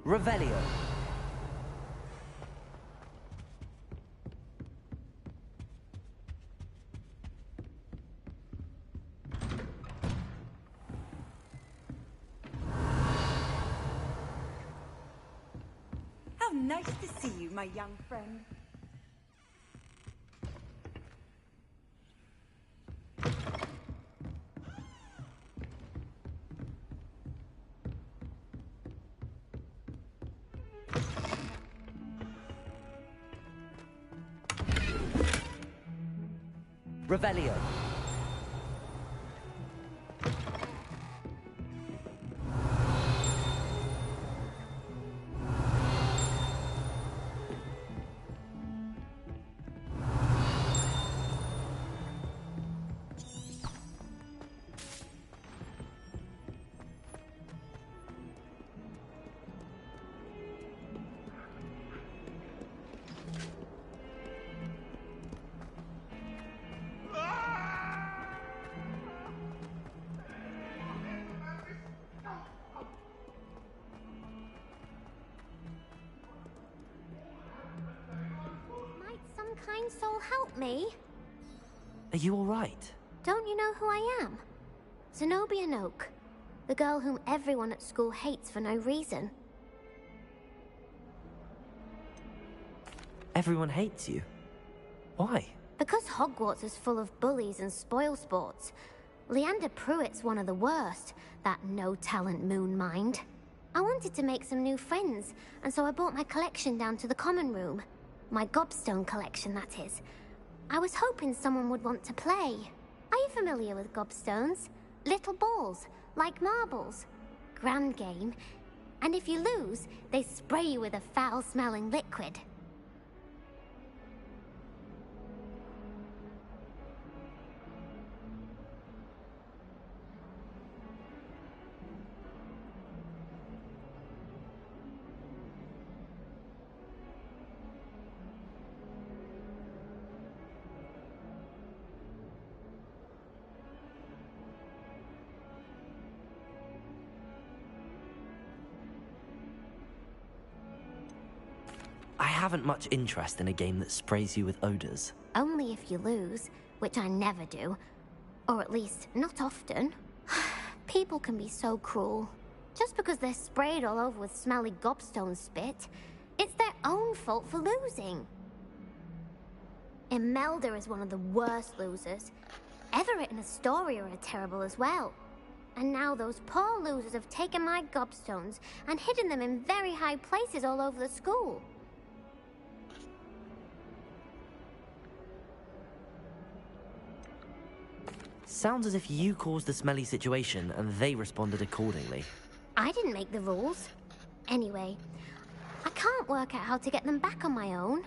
Revelio. How nice to see you, my young friend. Revelio. Kind soul help me? Are you all right? Don't you know who I am? Zenobia Noak, the girl whom everyone at school hates for no reason. Everyone hates you? Why? Because Hogwarts is full of bullies and spoilsports. Leander Pruitt's one of the worst, that no-talent moon mind. I wanted to make some new friends, and so I brought my collection down to the common room. My gobstone collection, that is. I was hoping someone would want to play. Are you familiar with gobstones? Little balls, like marbles. Grand game. And if you lose, they spray you with a foul-smelling liquid. I haven't much interest in a game that sprays you with odors. Only if you lose, which I never do. Or at least, not often. People can be so cruel. Just because they're sprayed all over with smelly gobstone spit, it's their own fault for losing. Imelda is one of the worst losers. Everett and Astoria are terrible as well. And now those poor losers have taken my gobstones and hidden them in very high places all over the school. Sounds as if you caused the smelly situation and they responded accordingly. I didn't make the rules. Anyway, I can't work out how to get them back on my own.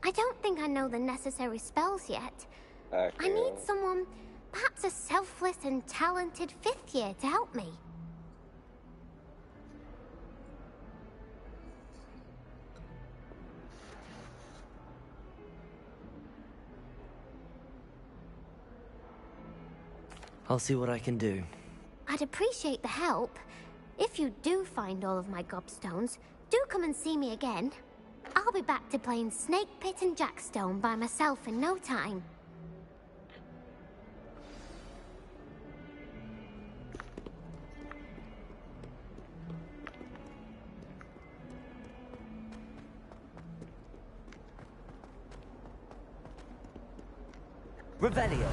I don't think I know the necessary spells yet. Okay. I need someone, perhaps a selfless and talented 5th year to help me. I'll see what I can do. I'd appreciate the help. If you do find all of my gobstones, do come and see me again. I'll be back to playing Snake Pit and Jackstone by myself in no time. Revelio.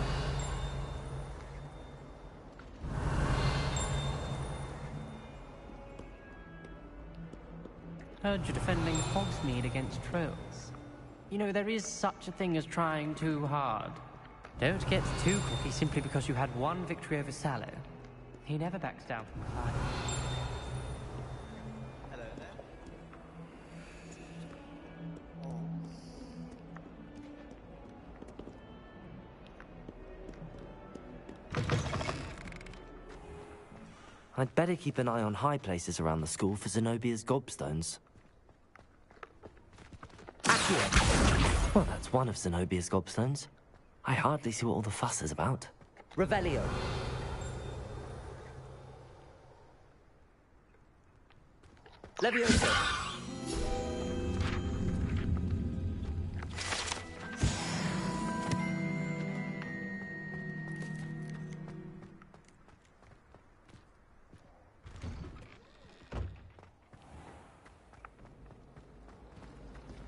Heard you're defending Hogsmeade against trolls. You know, there is such a thing as trying too hard. Don't get too cocky simply because you had one victory over Sallow. He never backs down from a fight. Hello there. I'd better keep an eye on high places around the school for Zenobia's gobstones. Accio! Well, that's one of Zenobia's gobstones. I hardly see what all the fuss is about. Revelio. Leviosa!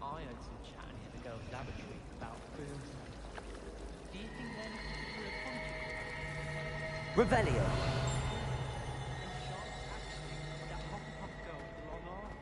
I heard some chat in the girls' laboratory about food. Do you think then we're a Revelio! that Hufflepuff girl with the long arm?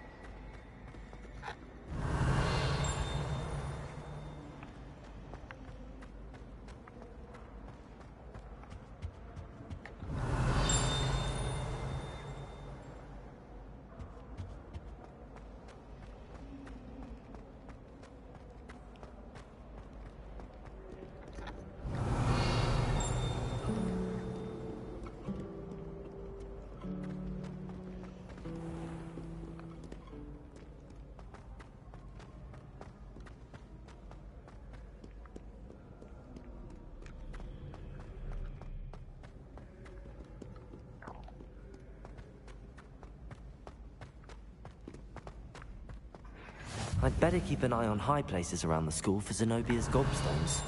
I'd better keep an eye on high places around the school for Zenobia's gobstones.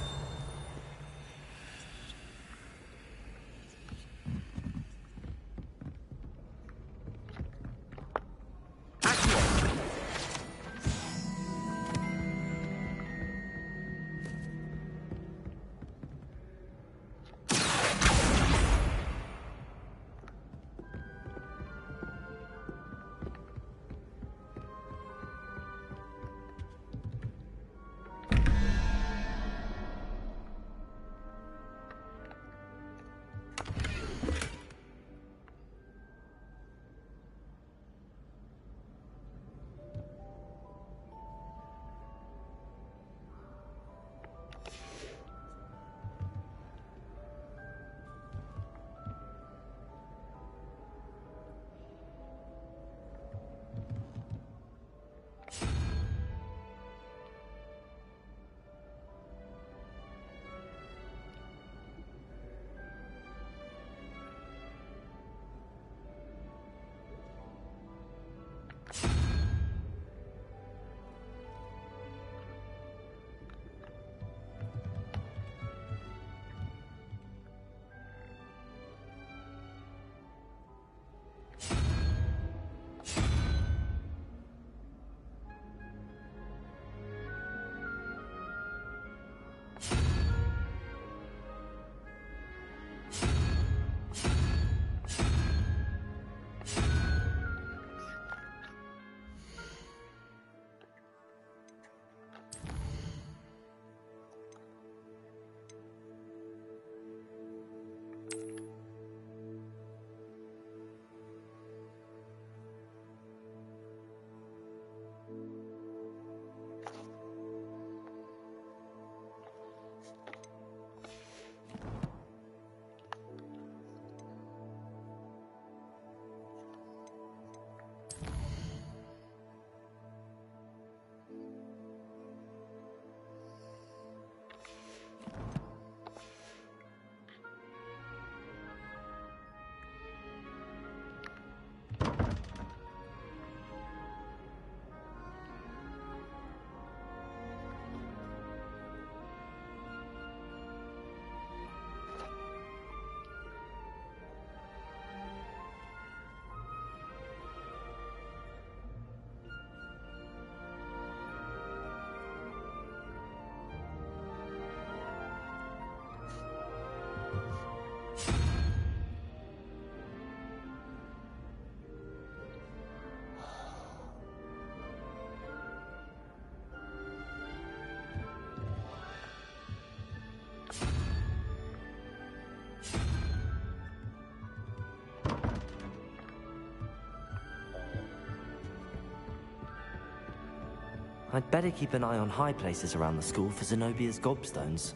I'd better keep an eye on high places around the school for Zenobia's gobstones.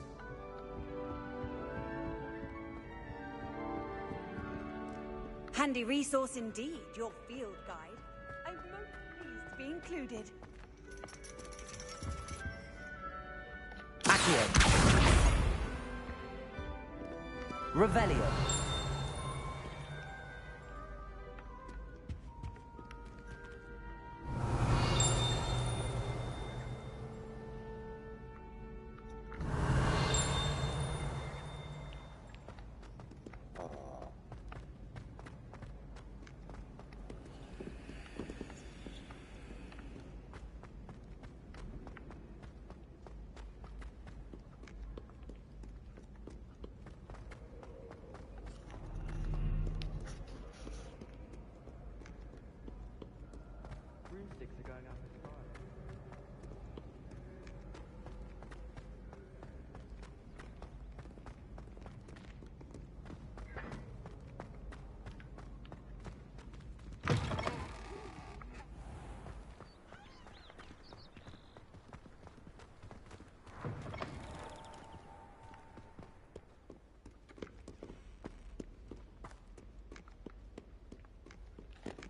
Handy resource indeed, your field guide. I'm most pleased to be included. Accio! Revelio!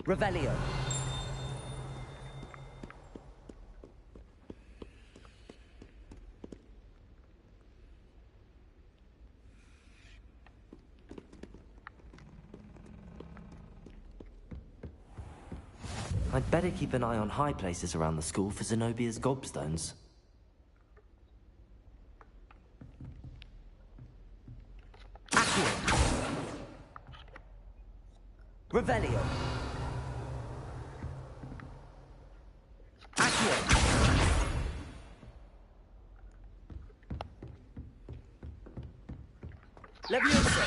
Revelio. I'd better keep an eye on high places around the school for Zenobia's gobstones. Accio. Revelio. Accio. Levioso.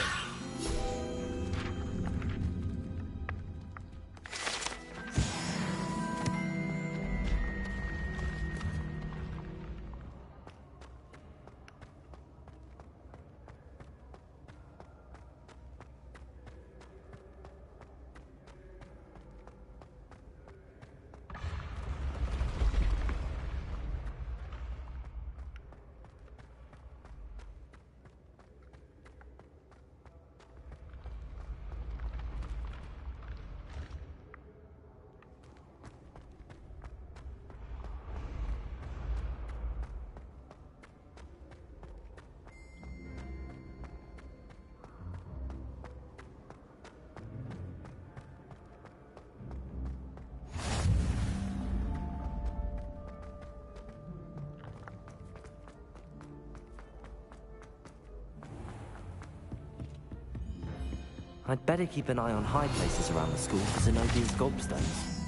I'd better keep an eye on high places around the school for Zenobia's gobstones.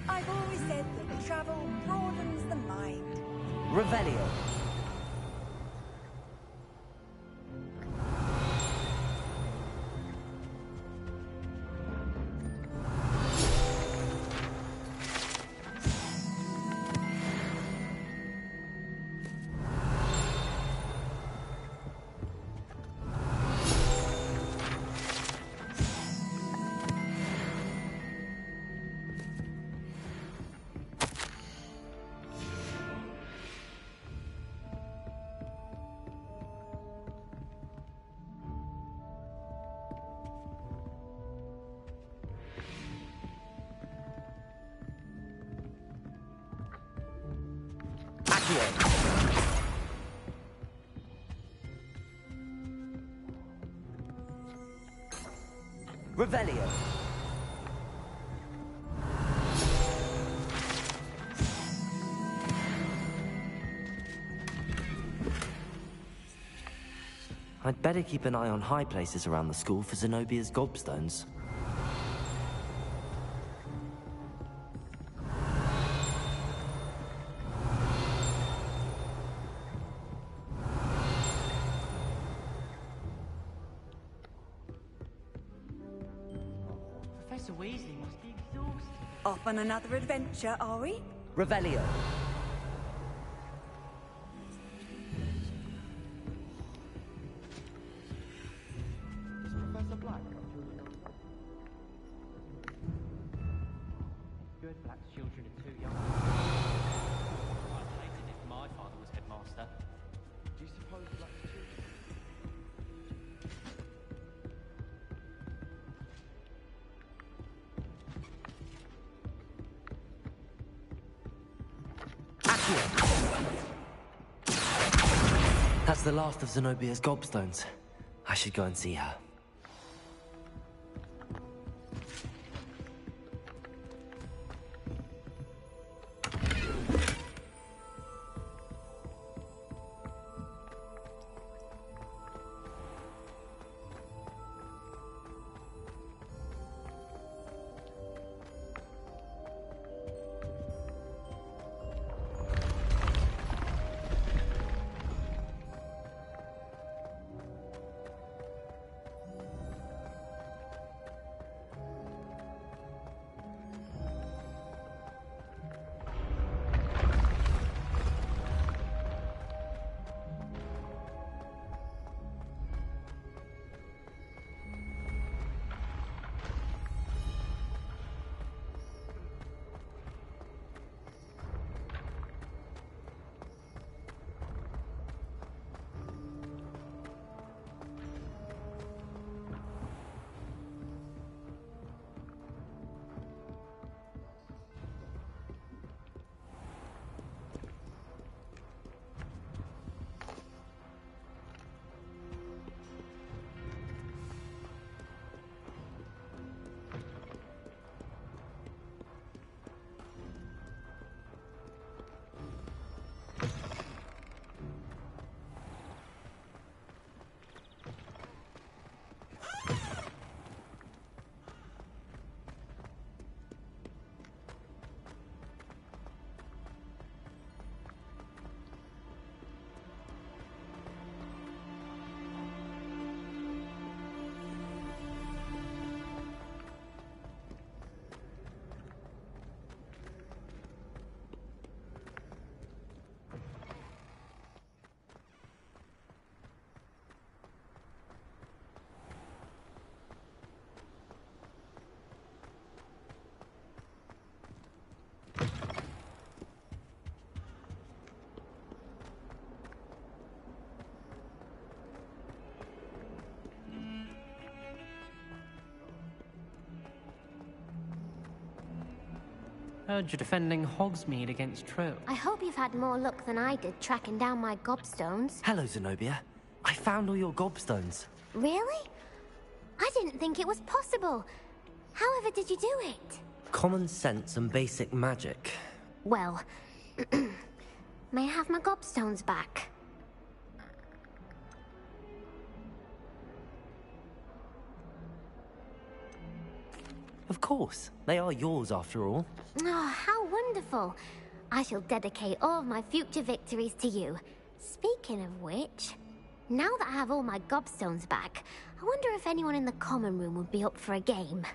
I've always said that travel broadens the mind. Revelio. Revelio. I'd better keep an eye on high places around the school for Zenobia's gobstones. Professor Weasley must be exhausted. Off on another adventure, are we? Revelio. Good black children are too young. I'd hate it if my father was headmaster. Do you suppose black children? That's the last of Zenobia's gobstones. I should go and see her. Heard you're defending Hogsmeade against trolls. I hope you've had more luck than I did tracking down my gobstones. Hello, Zenobia. I found all your gobstones. Really? I didn't think it was possible. However did you do it? Common sense and basic magic. Well, may I have my gobstones back? Of course. They are yours after all. Oh, how wonderful. I shall dedicate all of my future victories to you. Speaking of which, now that I have all my gobstones back, I wonder if anyone in the common room would be up for a game.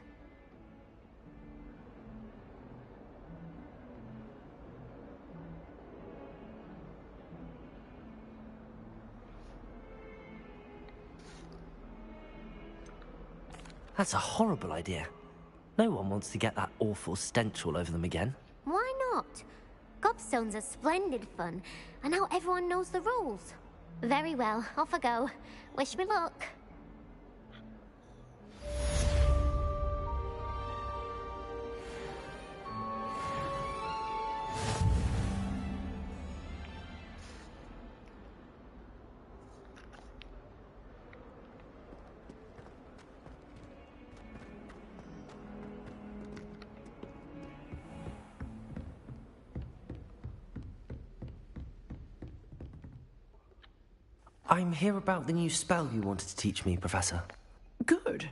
That's a horrible idea. No one wants to get that awful stench all over them again. Why not? Gobstones are splendid fun, and now everyone knows the rules. Very well, off I go. Wish me luck. I'm here about the new spell you wanted to teach me, Professor. Good.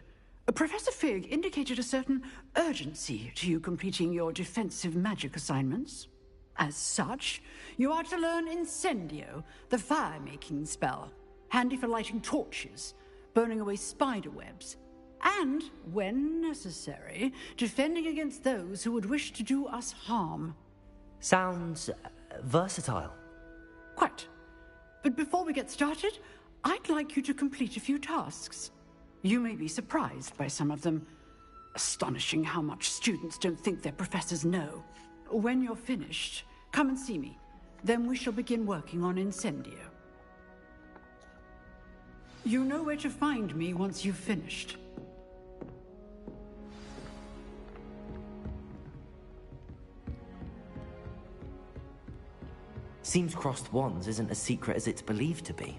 Professor Fig indicated a certain urgency to you completing your defensive magic assignments. As such, you are to learn Incendio, the fire-making spell, handy for lighting torches, burning away spider webs, and, when necessary, defending against those who would wish to do us harm. Sounds versatile. Quite. But before we get started, I'd like you to complete a few tasks. You may be surprised by some of them. Astonishing how much students don't think their professors know. When you're finished, come and see me. Then we shall begin working on Incendio. You know where to find me once you've finished. Seems crossed wands isn't as secret as it's believed to be.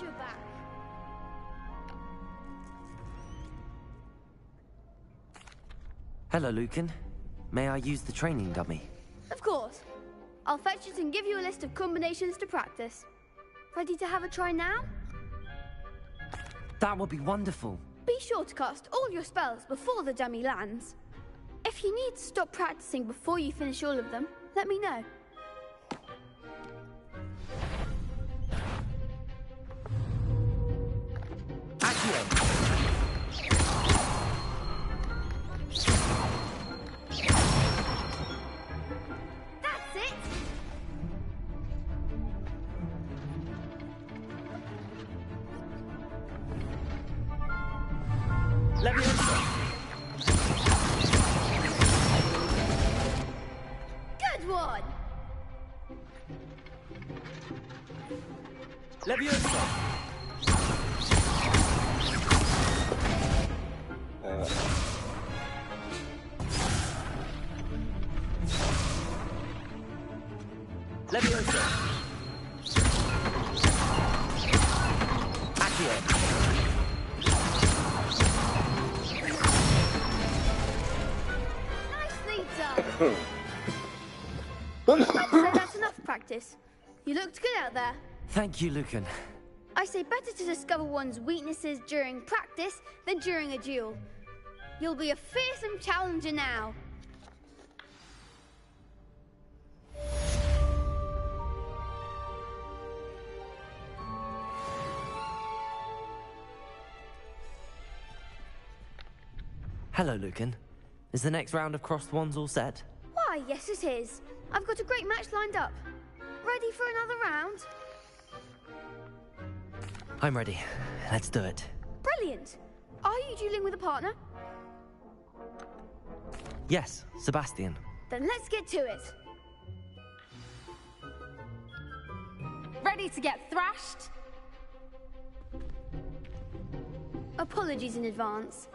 You're back. Hello, Lucan. May I use the training dummy? Of course. I'll fetch it and give you a list of combinations to practice. Ready to have a try now? That would be wonderful. Be sure to cast all your spells before the dummy lands. If you need to stop practicing before you finish all of them, let me know. That's it! Good one! Nicely done! I'd say that's enough practice. You looked good out there. Thank you, Lucan. I say better to discover one's weaknesses during practice than during a duel. You'll be a fearsome challenger now. Hello, Lucan. Is the next round of Crossed Wands all set? Why, yes it is. I've got a great match lined up. Ready for another round? I'm ready. Let's do it. Brilliant. Are you dueling with a partner? Yes, Sebastian. Then let's get to it. Ready to get thrashed? Apologies in advance.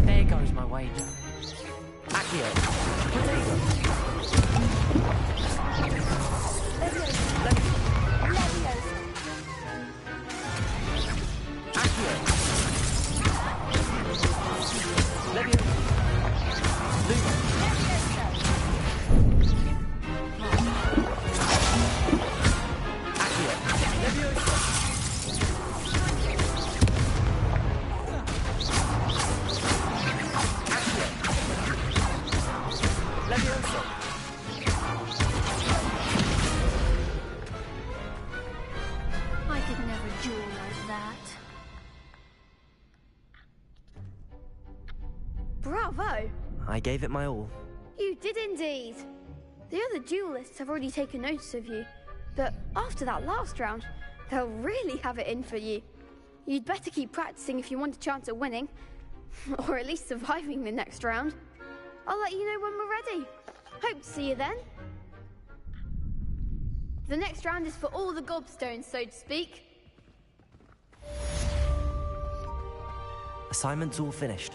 There goes my wager. I could never duel like that. Bravo! I gave it my all. You did indeed. The other duelists have already taken notice of you, but after that last round, they'll really have it in for you. You'd better keep practicing if you want a chance at winning, or at least surviving the next round. I'll let you know when we're ready. Hope to see you then. The next round is for all the gobstones, so to speak. Assignment's all finished.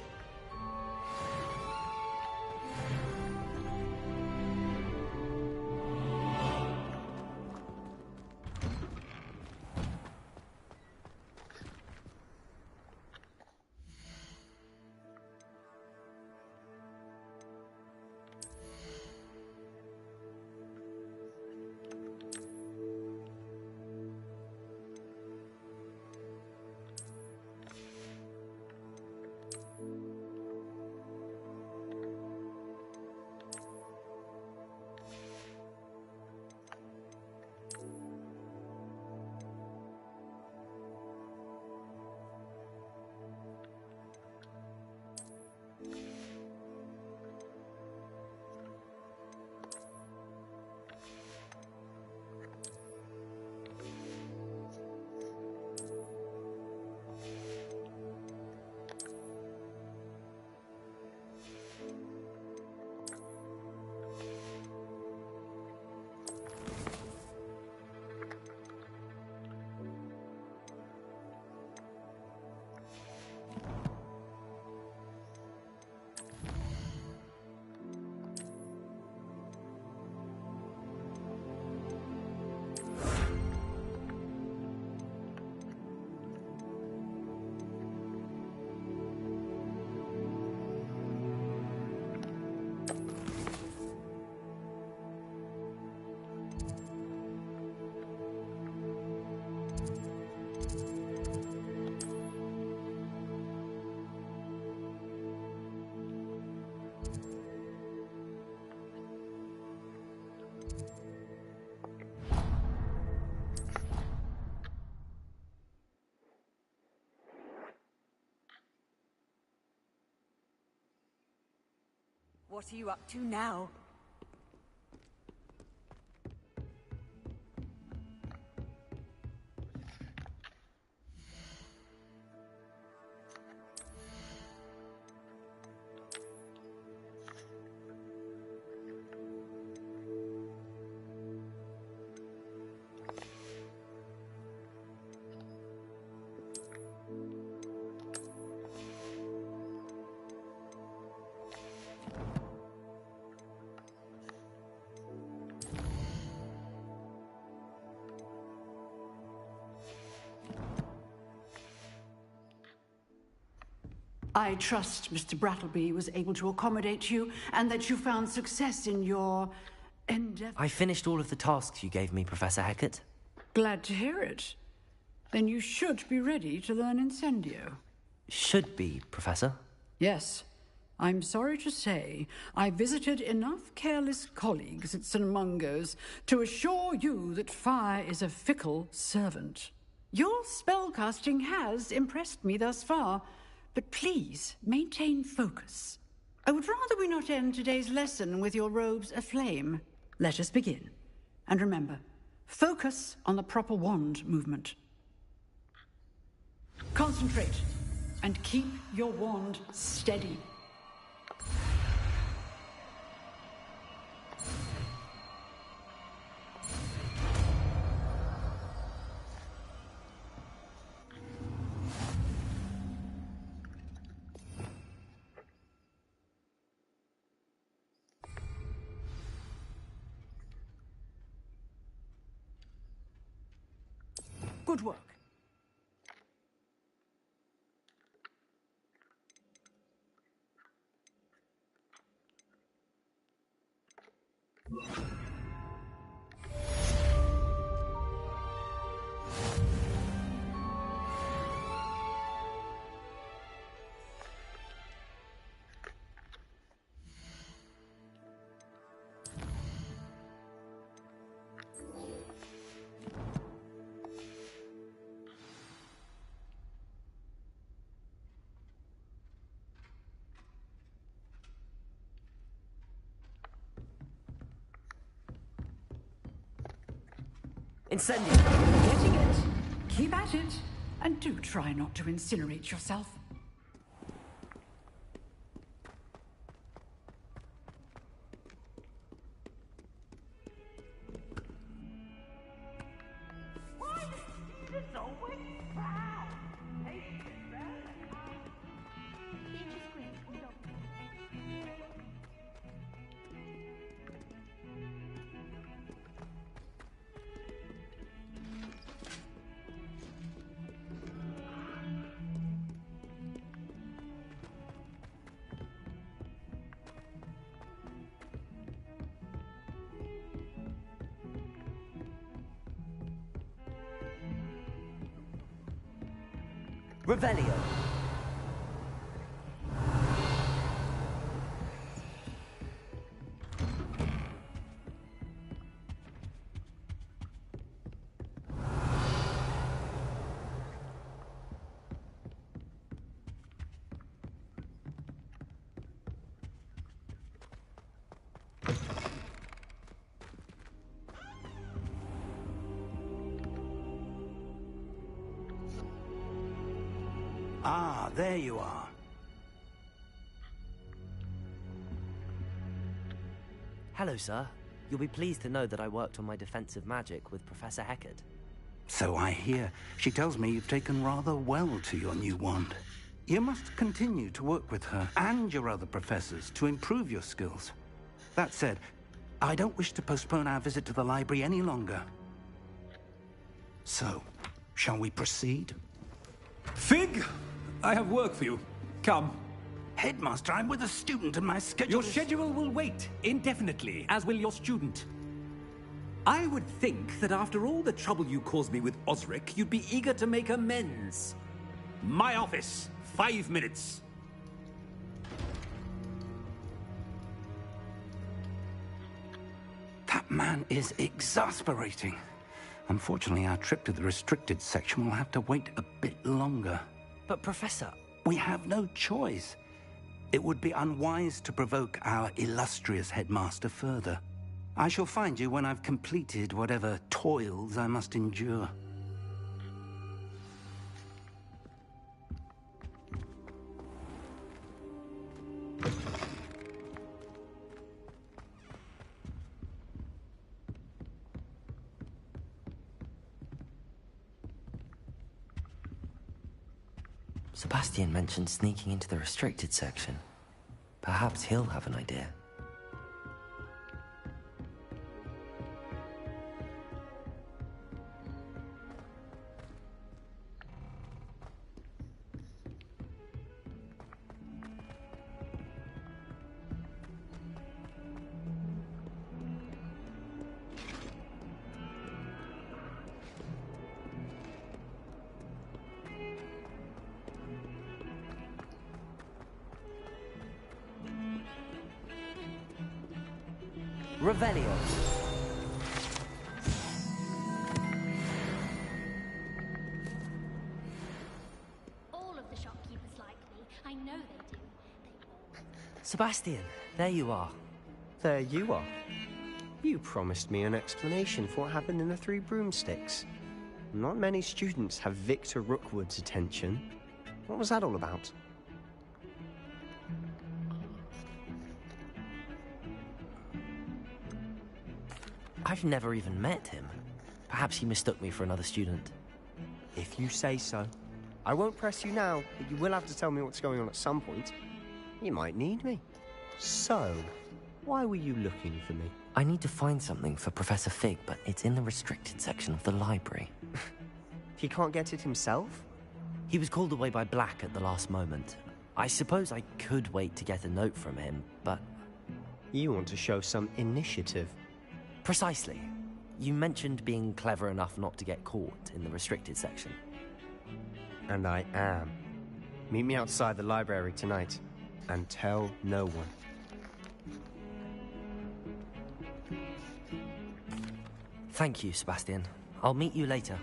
What are you up to now? I trust Mr. Brattleby was able to accommodate you and that you found success in your endeavor. I finished all of the tasks you gave me, Professor Hecat. Glad to hear it. Then you should be ready to learn Incendio. Should be, Professor. Yes. I'm sorry to say, I visited enough careless colleagues at St. Mungo's to assure you that fire is a fickle servant. Your spellcasting has impressed me thus far, but please maintain focus. I would rather we not end today's lesson with your robes aflame. Let us begin. And remember, focus on the proper wand movement. Concentrate, and keep your wand steady. Good work. Incendio! Getting it. Keep at it. And do try not to incinerate yourself. Revelio. Ah, there you are. Hello, sir. You'll be pleased to know that I worked on my defensive magic with Professor Hecat. So I hear. She tells me you've taken rather well to your new wand. You must continue to work with her and your other professors to improve your skills. That said, I don't wish to postpone our visit to the library any longer. So, shall we proceed? Fig! I have work for you. Come. Headmaster, I'm with a student and my schedule Your schedule will wait indefinitely, as will your student. I would think that after all the trouble you caused me with Osric, you'd be eager to make amends. My office, 5 minutes. That man is exasperating. Unfortunately, our trip to the restricted section will have to wait a bit longer. But, Professor... We have no choice. It would be unwise to provoke our illustrious headmaster further. I shall find you when I've completed whatever toils I must endure. Sebastian mentioned sneaking into the restricted section. Perhaps he'll have an idea. Revelio. All of the shopkeepers like me. I know they do. Sebastian, there you are. There you are. You promised me an explanation for what happened in the Three Broomsticks. Not many students have Victor Rookwood's attention. What was that all about? I've never even met him. Perhaps he mistook me for another student. If you say so. I won't press you now, but you will have to tell me what's going on at some point. You might need me. So, why were you looking for me? I need to find something for Professor Fig, but it's in the restricted section of the library. He can't get it himself? He was called away by Black at the last moment. I suppose I could wait to get a note from him, but... You want to show some initiative. Precisely. You mentioned being clever enough not to get caught in the restricted section. And I am. Meet me outside the library tonight, and tell no one. Thank you, Sebastian. I'll meet you later.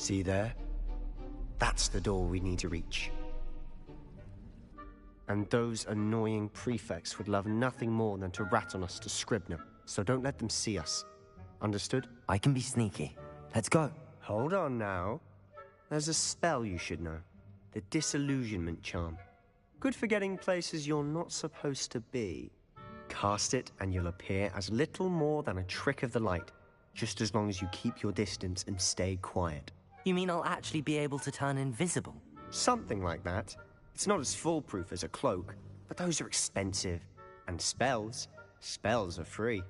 See there? That's the door we need to reach. And those annoying prefects would love nothing more than to rat on us to Scribner, so don't let them see us. Understood? I can be sneaky. Let's go. Hold on now. There's a spell you should know. The Disillusionment Charm. Good for getting places you're not supposed to be. Cast it and you'll appear as little more than a trick of the light, just as long as you keep your distance and stay quiet. You mean I'll actually be able to turn invisible? Something like that. It's not as foolproof as a cloak, but those are expensive. And spells are free.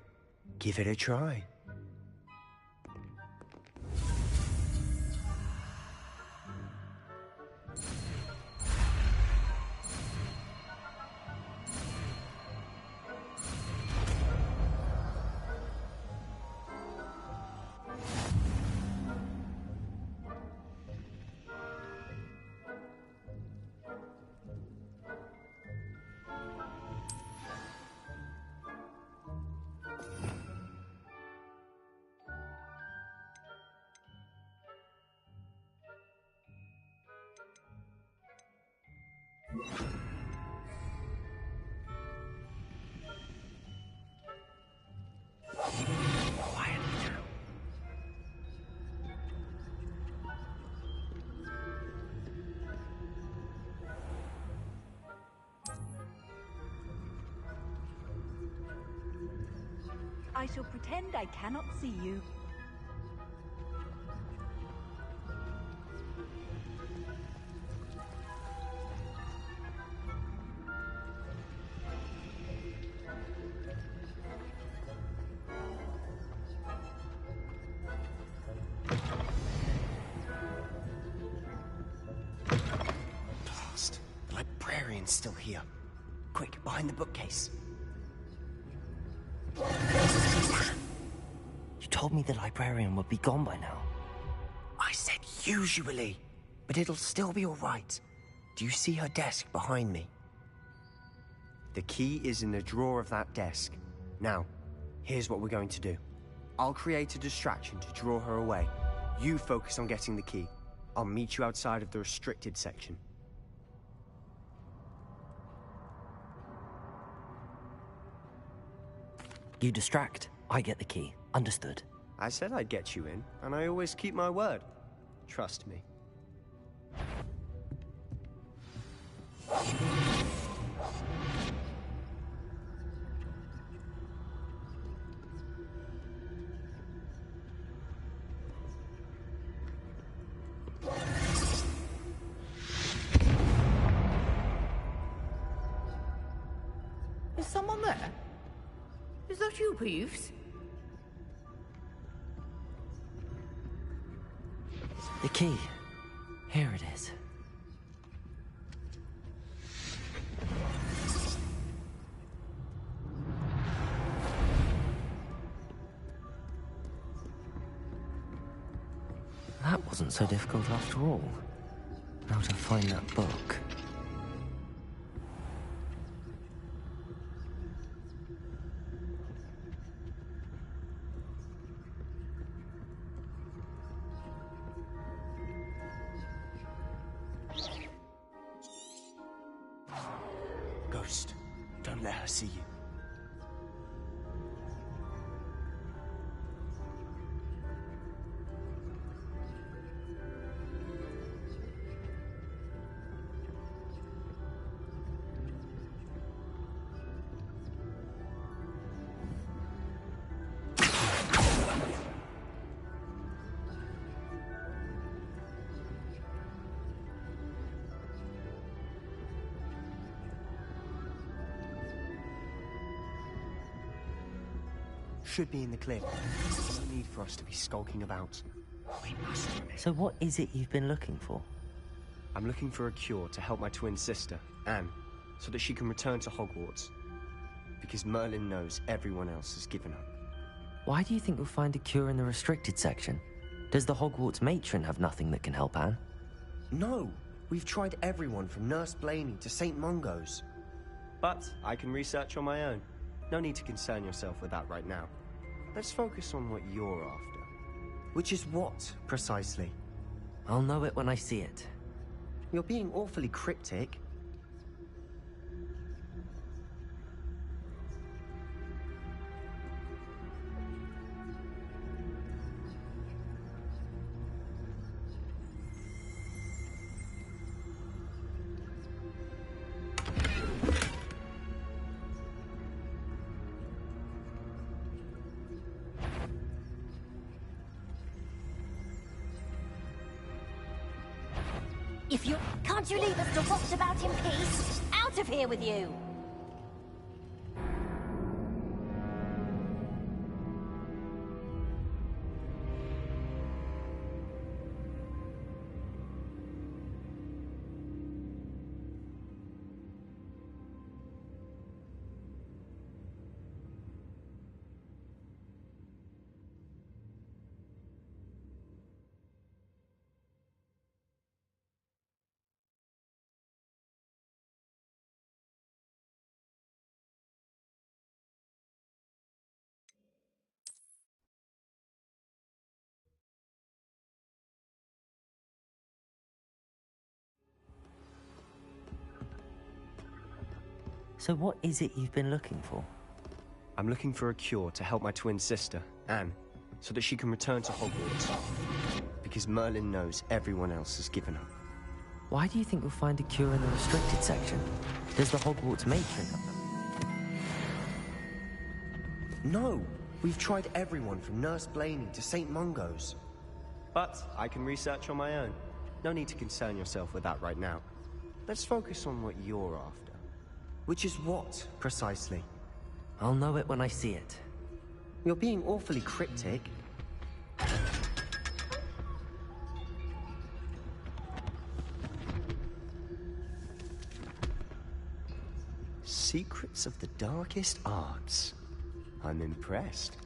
Give it a try. I shall pretend I cannot see you. Blast. The librarian's still here. Quick, behind the bookcase. You told me the librarian would be gone by now. I said usually, but it'll still be all right. Do you see her desk behind me? The key is in the drawer of that desk. Now, here's what we're going to do. I'll create a distraction to draw her away. You focus on getting the key. I'll meet you outside of the restricted section. You distract, I get the key. Understood. I said I'd get you in, and I always keep my word. Trust me. Is someone there? Is that you, Peeves? The key. Here it is. That wasn't so difficult after all. Now to find that book. Ghost, don't let her see you. Should be in the clear. No need for us to be skulking about. We must admit. So what is it you've been looking for? I'm looking for a cure to help my twin sister, Anne, so that she can return to Hogwarts. Because Merlin knows everyone else has given up. Why do you think you'll find a cure in the restricted section? Does the Hogwarts matron have nothing that can help Anne? No! We've tried everyone from Nurse Blaney to St. Mungo's. But I can research on my own. No need to concern yourself with that right now. Let's focus on what you're after. Which is what, precisely? I'll know it when I see it. You're being awfully cryptic. If you... Can't you leave us to watch about in peace? Out of here with you! So what is it you've been looking for? I'm looking for a cure to help my twin sister, Anne, so that she can return to Hogwarts. Because Merlin knows everyone else has given up. Why do you think you'll find a cure in the restricted section? Does the Hogwarts matron have them? No! We've tried everyone from Nurse Blaney to St. Mungo's. But I can research on my own. No need to concern yourself with that right now. Let's focus on what you're after. Which is what, precisely? I'll know it when I see it. You're being awfully cryptic. Secrets of the darkest arts. I'm impressed.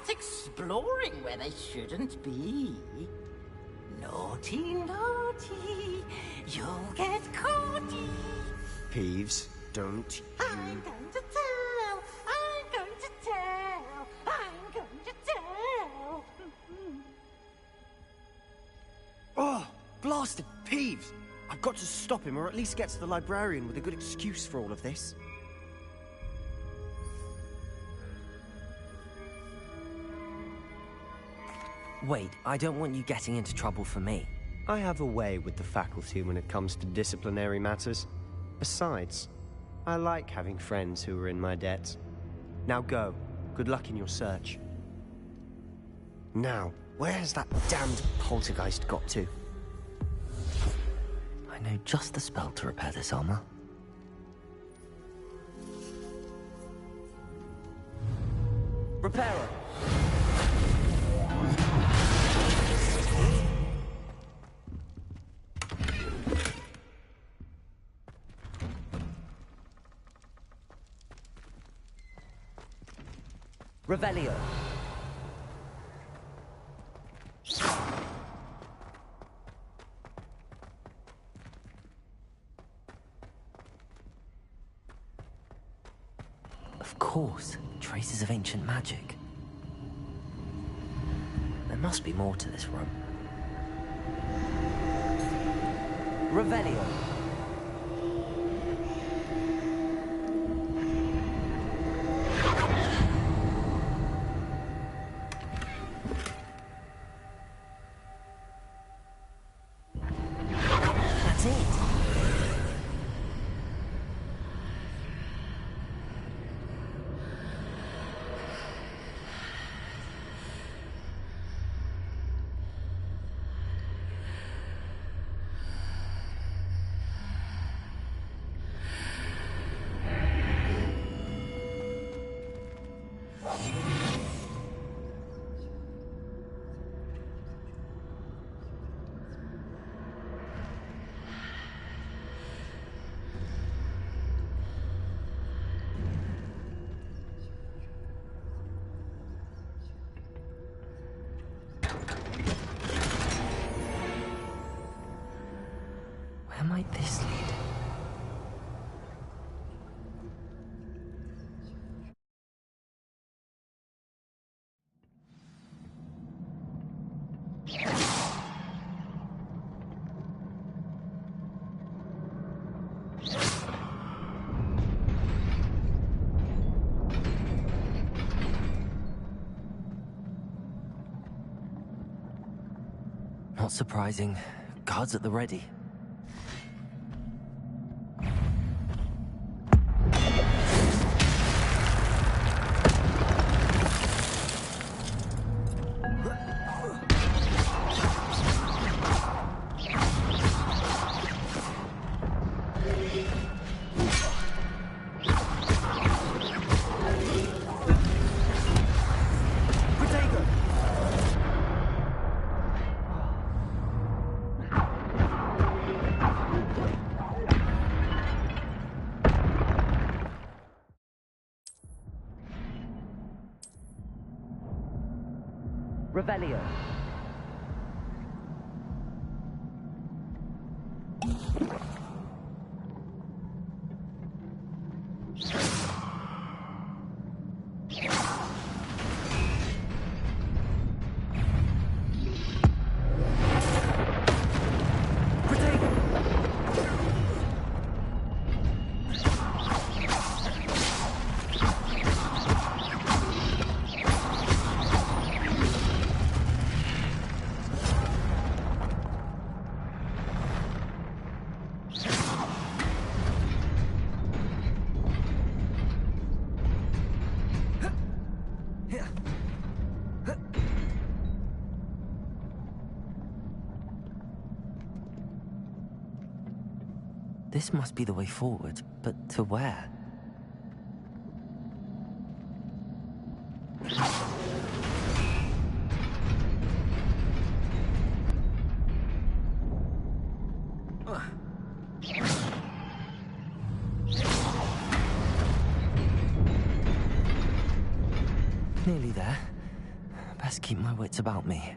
Exploring where they shouldn't be. Naughty, naughty, you'll get caughty. Peeves, don't you... I'm going to tell, I'm going to tell, I'm going to tell. Oh, blasted Peeves! I've got to stop him, or at least get to the librarian with a good excuse for all of this. Wait, I don't want you getting into trouble for me. I have a way with the faculty when it comes to disciplinary matters. Besides, I like having friends who are in my debt. Now go. Good luck in your search. Now, where has that damned poltergeist got to? I know just the spell to repair this armor. Repairer! Revelio. Of course, traces of ancient magic. There must be more to this room. Revelio. Not surprising. Guards at the ready. Revelio. This must be the way forward, but to where? Nearly there. Best keep my wits about me.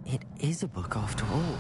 It is a book after all.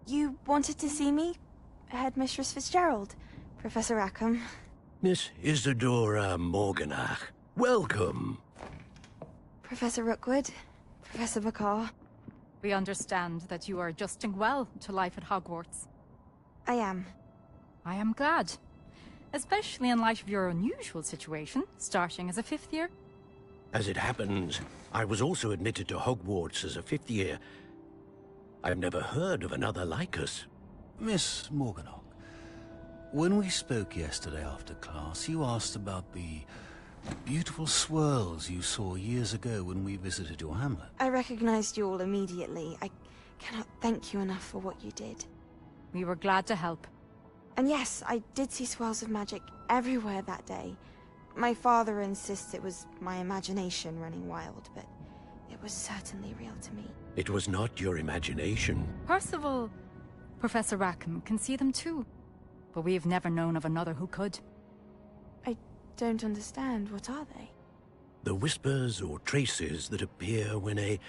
You wanted to see me? Headmistress Fitzgerald, Professor Rackham. Miss Isadora Morganach, welcome. Professor Rookwood, Professor Bakar. We understand that you are adjusting well to life at Hogwarts. I am. I am glad. Especially in light of your unusual situation, starting as a 5th year. As it happens, I was also admitted to Hogwarts as a 5th year. I've never heard of another like us. Miss Morganach, when we spoke yesterday after class, you asked about the beautiful swirls you saw years ago when we visited your hamlet. I recognized you all immediately. I cannot thank you enough for what you did. We were glad to help. And yes, I did see swirls of magic everywhere that day. My father insists it was my imagination running wild, but it was certainly real to me. It was not your imagination. Percival, Professor Rackham can see them too. But we have never known of another who could. I don't understand. What are they? The whispers or traces that appear when a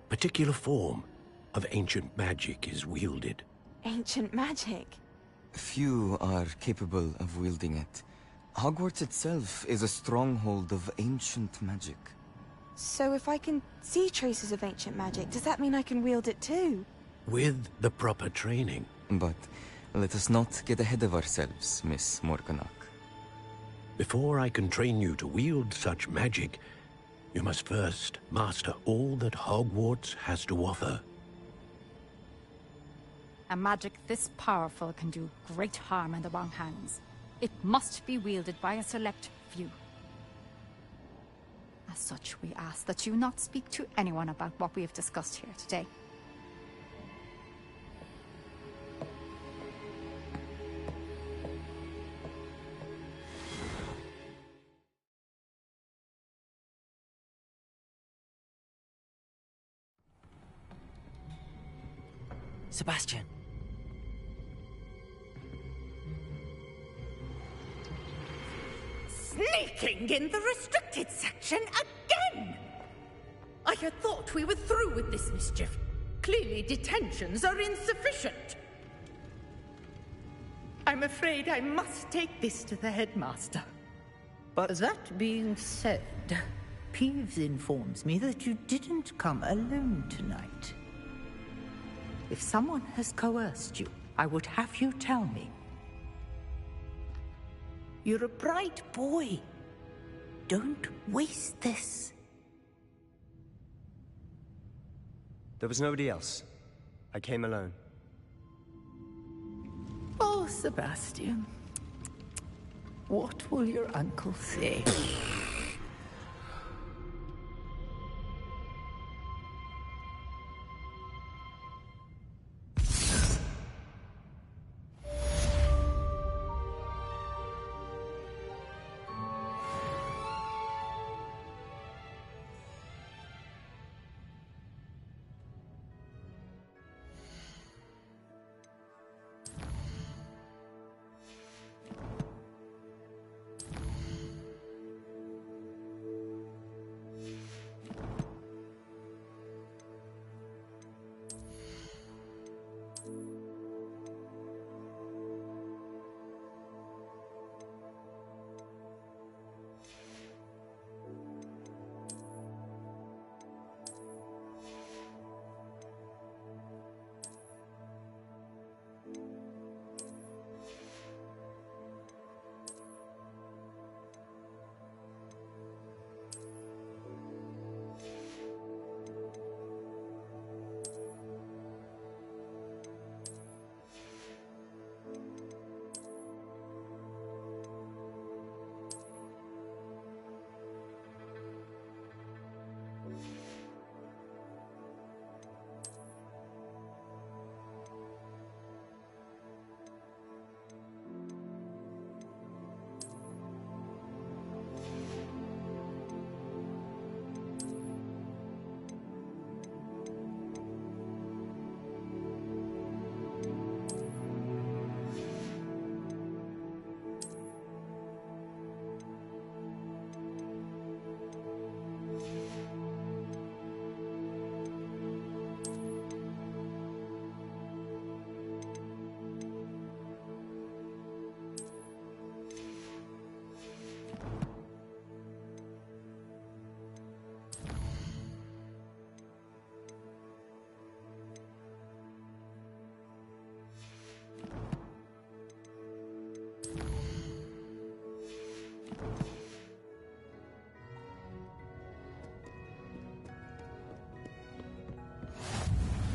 particular form of ancient magic is wielded. Ancient magic? Few are capable of wielding it. Hogwarts itself is a stronghold of ancient magic. So if I can see traces of ancient magic, does that mean I can wield it too? With the proper training. But let us not get ahead of ourselves, Miss Morganach. Before I can train you to wield such magic, you must first master all that Hogwarts has to offer. A magic this powerful can do great harm in the wrong hands. It must be wielded by a select few. As such, we ask that you not speak to anyone about what we have discussed here today. Sebastian. Sneaking in the restricted section again! I had thought we were through with this mischief. Clearly detentions are insufficient. I'm afraid I must take this to the headmaster. But that being said, Peeves informs me that you didn't come alone tonight. If someone has coerced you, I would have you tell me. You're a bright boy. Don't waste this. There was nobody else. I came alone. Oh, Sebastian. What will your uncle say?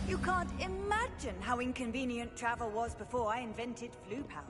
You can't imagine how inconvenient travel was before I invented flu powder.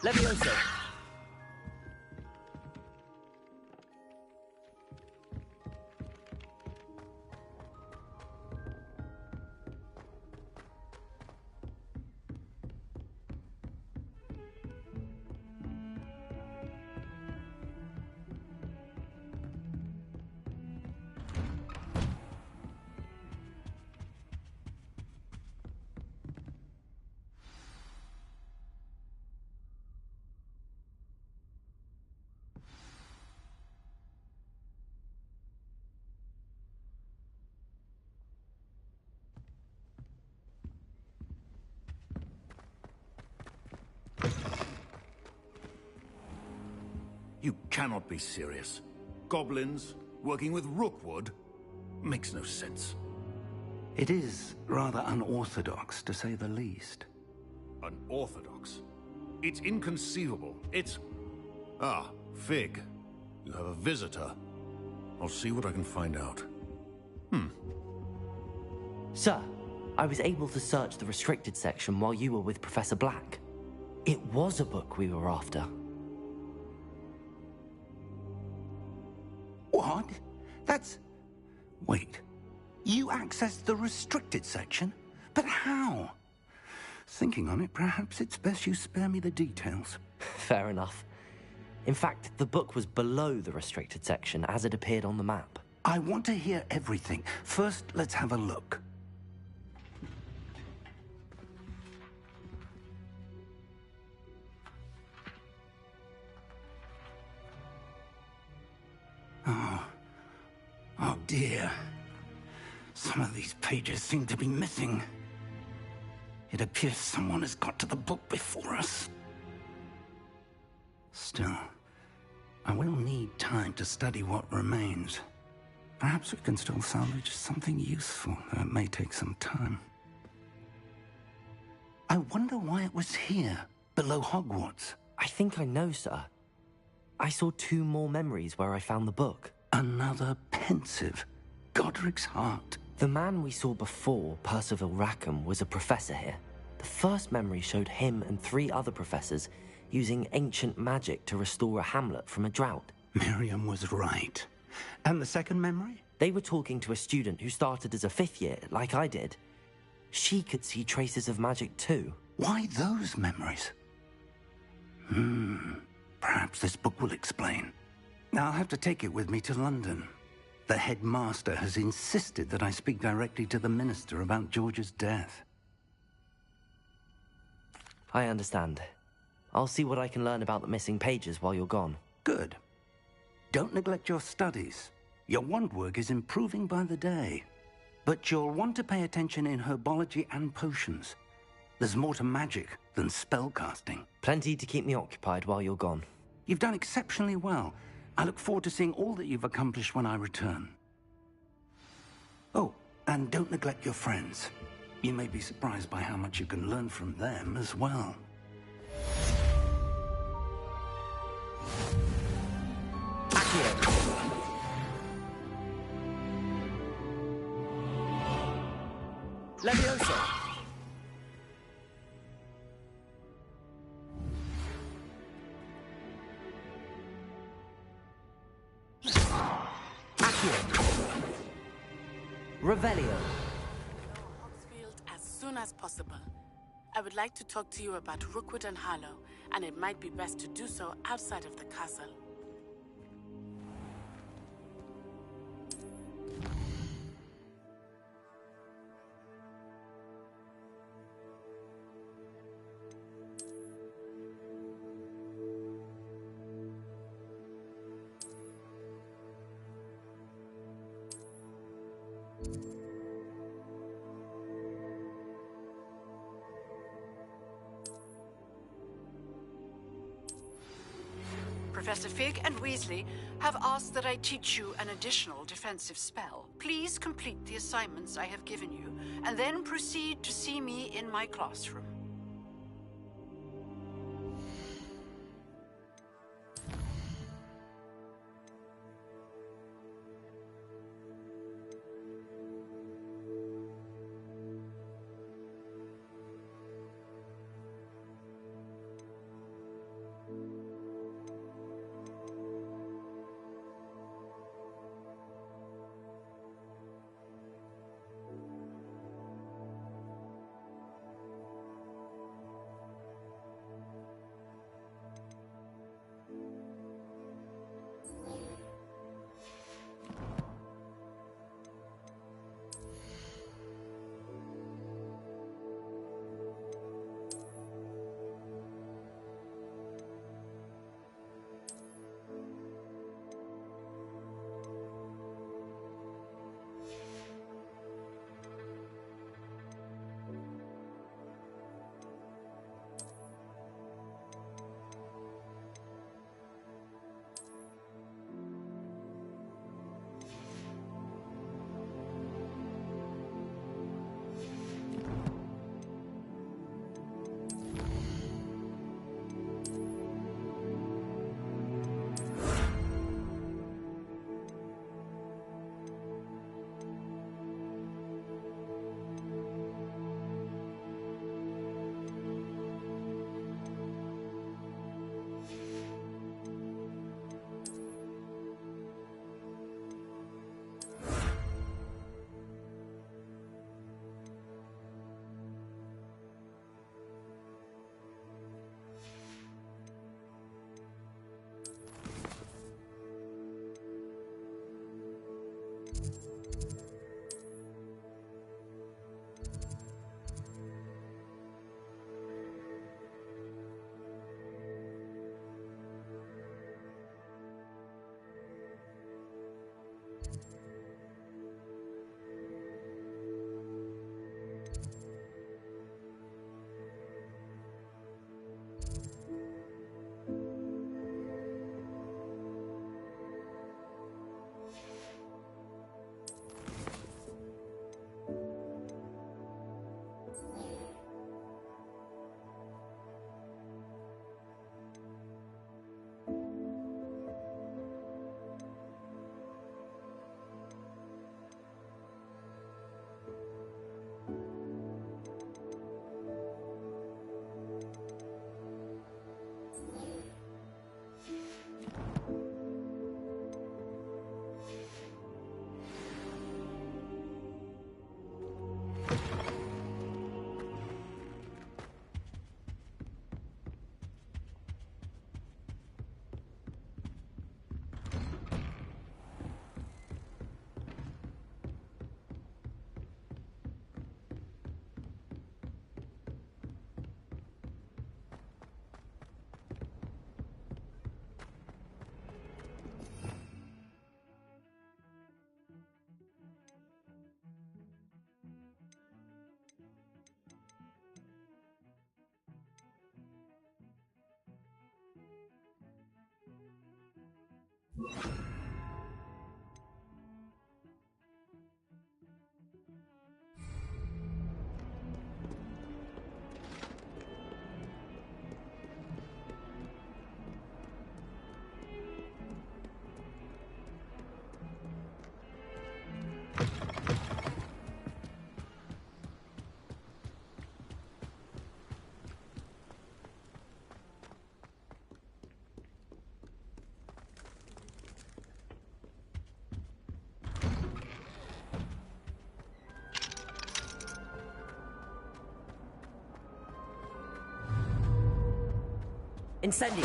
Levioso! You cannot be serious. Goblins working with Rookwood makes no sense. It is rather unorthodox, to say the least. Unorthodox? It's inconceivable. It's... Ah, Fig. You have a visitor. I'll see what I can find out. Sir, I was able to search the restricted section while you were with Professor Black. It was a book we were after. What? That's... Wait. You accessed the restricted section? But how? Thinking on it, perhaps it's best you spare me the details. Fair enough. In fact, the book was below the restricted section as it appeared on the map. I want to hear everything. First, let's have a look. Oh dear. Some of these pages seem to be missing. It appears someone has got to the book before us. Still, I will need time to study what remains. Perhaps we can still salvage something useful, though it may take some time. I wonder why it was here, below Hogwarts. I think I know, sir. I saw 2 more memories where I found the book. Another pensive. Godric's heart. The man we saw before, Percival Rackham, was a professor here. The first memory showed him and 3 other professors using ancient magic to restore a hamlet from a drought. Miriam was right. And the second memory? They were talking to a student who started as a 5th year, like I did. She could see traces of magic too. Why those memories? Perhaps this book will explain. I'll have to take it with me to London. The headmaster has insisted that I speak directly to the minister about George's death. I understand. I'll see what I can learn about the missing pages while you're gone. Good. Don't neglect your studies. Your wand work is improving by the day. But you'll want to pay attention in herbology and potions. There's more to magic than spellcasting. Plenty to keep me occupied while you're gone. You've done exceptionally well. I look forward to seeing all that you've accomplished when I return. Oh, and don't neglect your friends. You may be surprised by how much you can learn from them as well. Levioso! Revelio. As soon as possible. I would like to talk to you about Rookwood and Harlow, and it might be best to do so outside of the castle. Professor Fig and Weasley have asked that I teach you an additional defensive spell. Please complete the assignments I have given you, and then proceed to see me in my classroom. Incendio!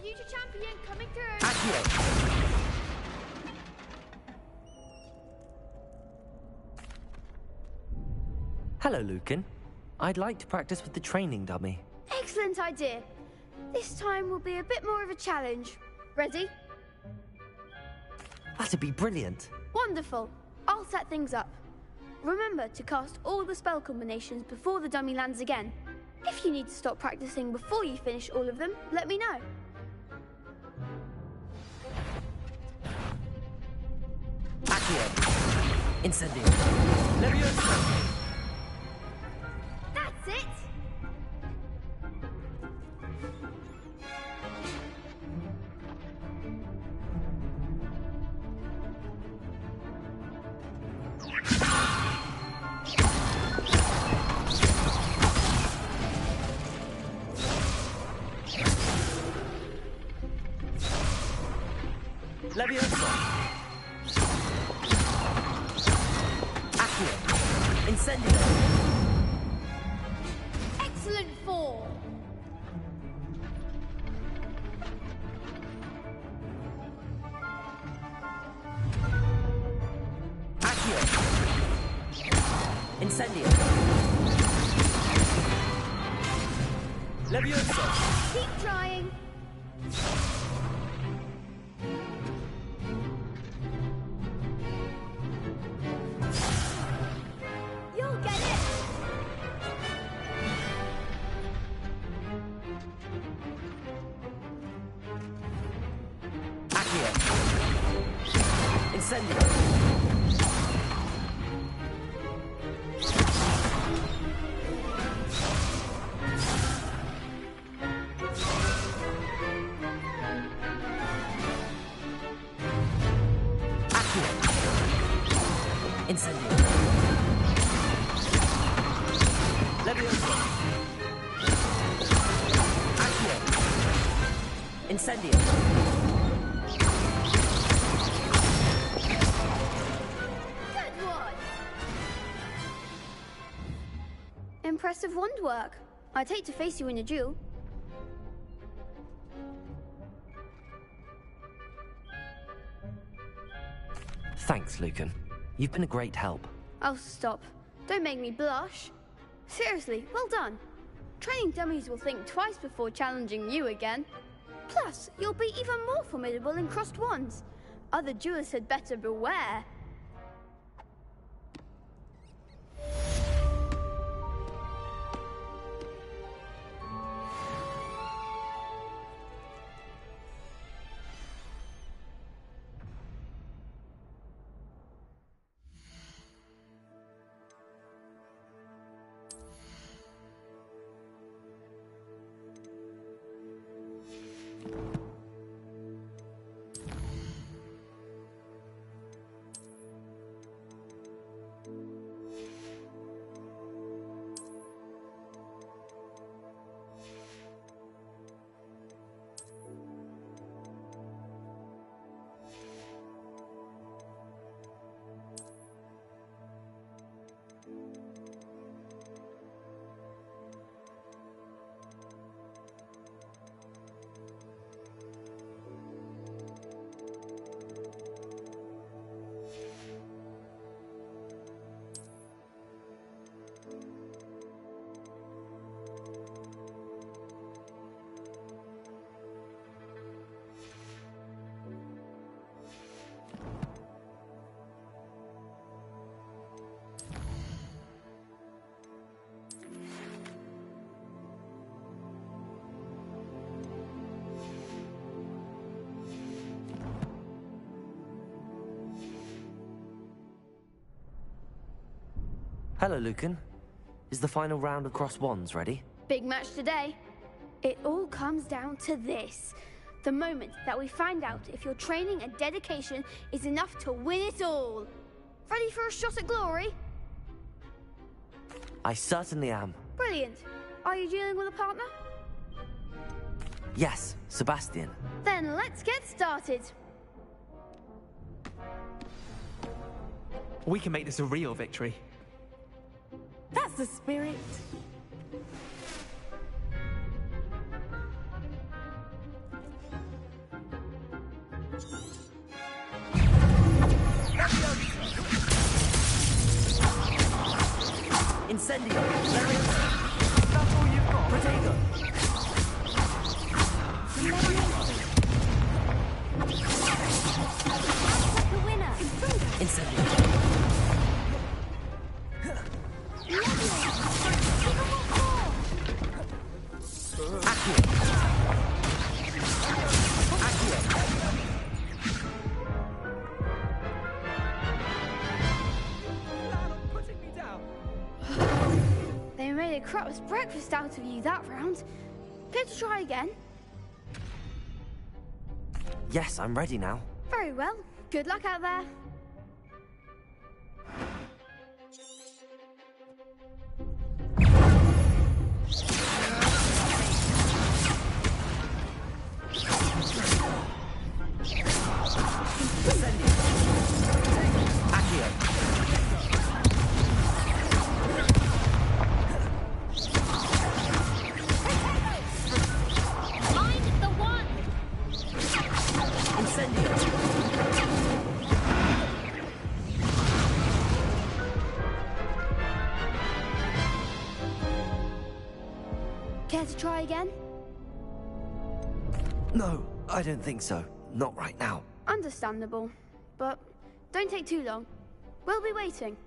Future champion coming through. Hello, Lucan. I'd like to practice with the training dummy. Excellent idea. This time will be a bit more of a challenge. Ready? That'd be brilliant. Wonderful. I'll set things up. Remember to cast all the spell combinations before the dummy lands again. If you need to stop practicing before you finish all of them, let me know. Accio. Incendio. Leviosa. That's it! Leviosa. Accio. Incendio. Excellent form! Accio. Incendio. Leviosa. Keep trying! You'll get it! Accio. Incendio. Accio. Incendio. Leviosa. Accio. Incendio. Good one! Impressive wand work. I'd hate to face you in a duel. Thanks, Lucan. You've been a great help. Oh, stop. Don't make me blush. Seriously, well done. Training dummies will think twice before challenging you again. Plus, you'll be even more formidable in crossed wands. Other duelists had better beware. Hello, Lucan. Is the final round of cross wands ready? Big match today. It all comes down to this. The moment that we find out if your training and dedication is enough to win it all. Ready for a shot at glory? I certainly am. Brilliant. Are you dealing with a partner? Yes, Sebastian. Then let's get started. We can make this a real victory. That's the spirit. Incendio! That's all you've got! Protego! The winner! Incendio! Accio! They made a crap's breakfast out of you that round. Care to try again? Yes, I'm ready now. Very well. Good luck out there. Care to try again? No, I don't think so. Not right now. Understandable. But don't take too long. We'll be waiting.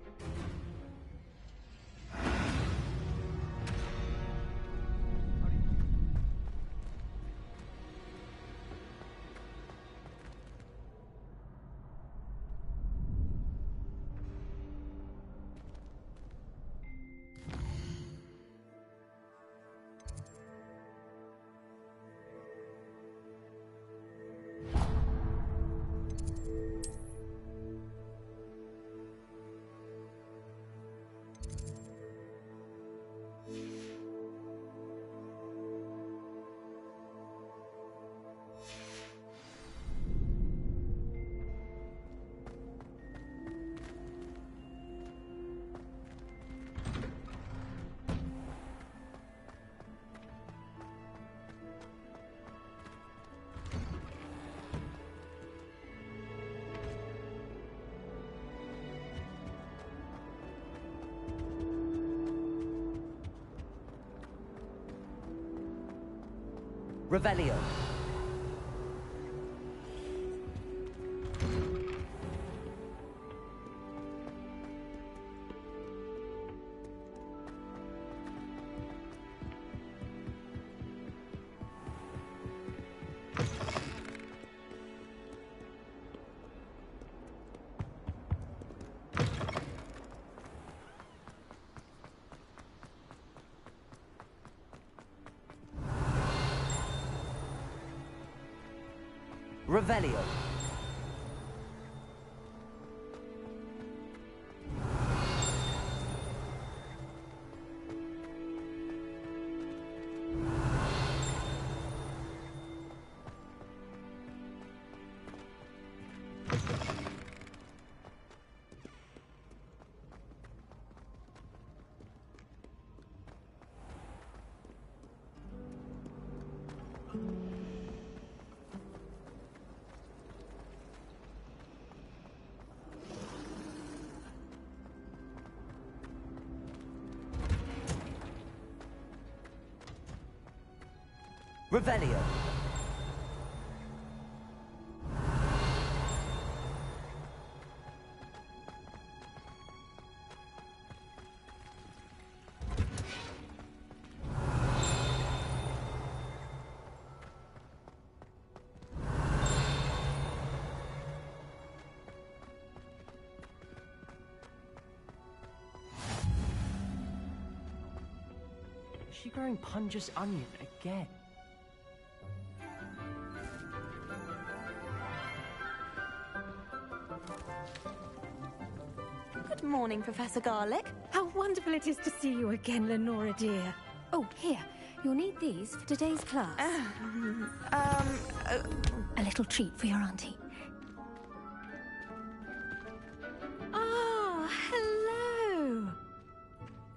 Revelio. Revelio. Revelio. Is she growing Punja's onion again? morning, Professor Garlick. How wonderful it is to see you again, Lenora dear. Oh, here. You'll need these for today's class. A little treat for your auntie. Ah, hello.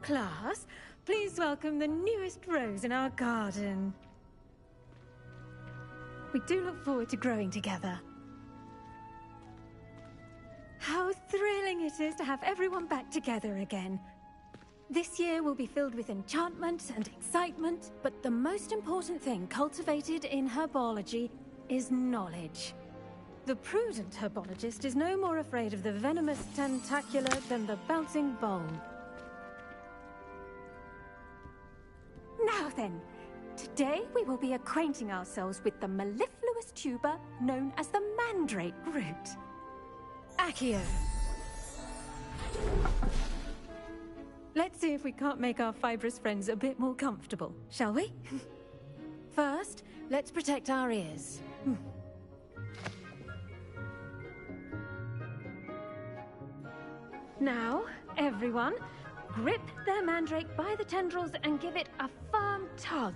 Class, please welcome the newest rose in our garden. We do look forward to growing together. How thrilling it is to have everyone back together again. This year will be filled with enchantment and excitement, but the most important thing cultivated in herbology is knowledge. The prudent herbologist is no more afraid of the venomous tentacula than the bouncing bulb. Now then, today we will be acquainting ourselves with the mellifluous tuber known as the mandrake root. Accio. Let's see if we can't make our fibrous friends a bit more comfortable, shall we? First, let's protect our ears. Now, everyone, grip their mandrake by the tendrils and give it a firm tug.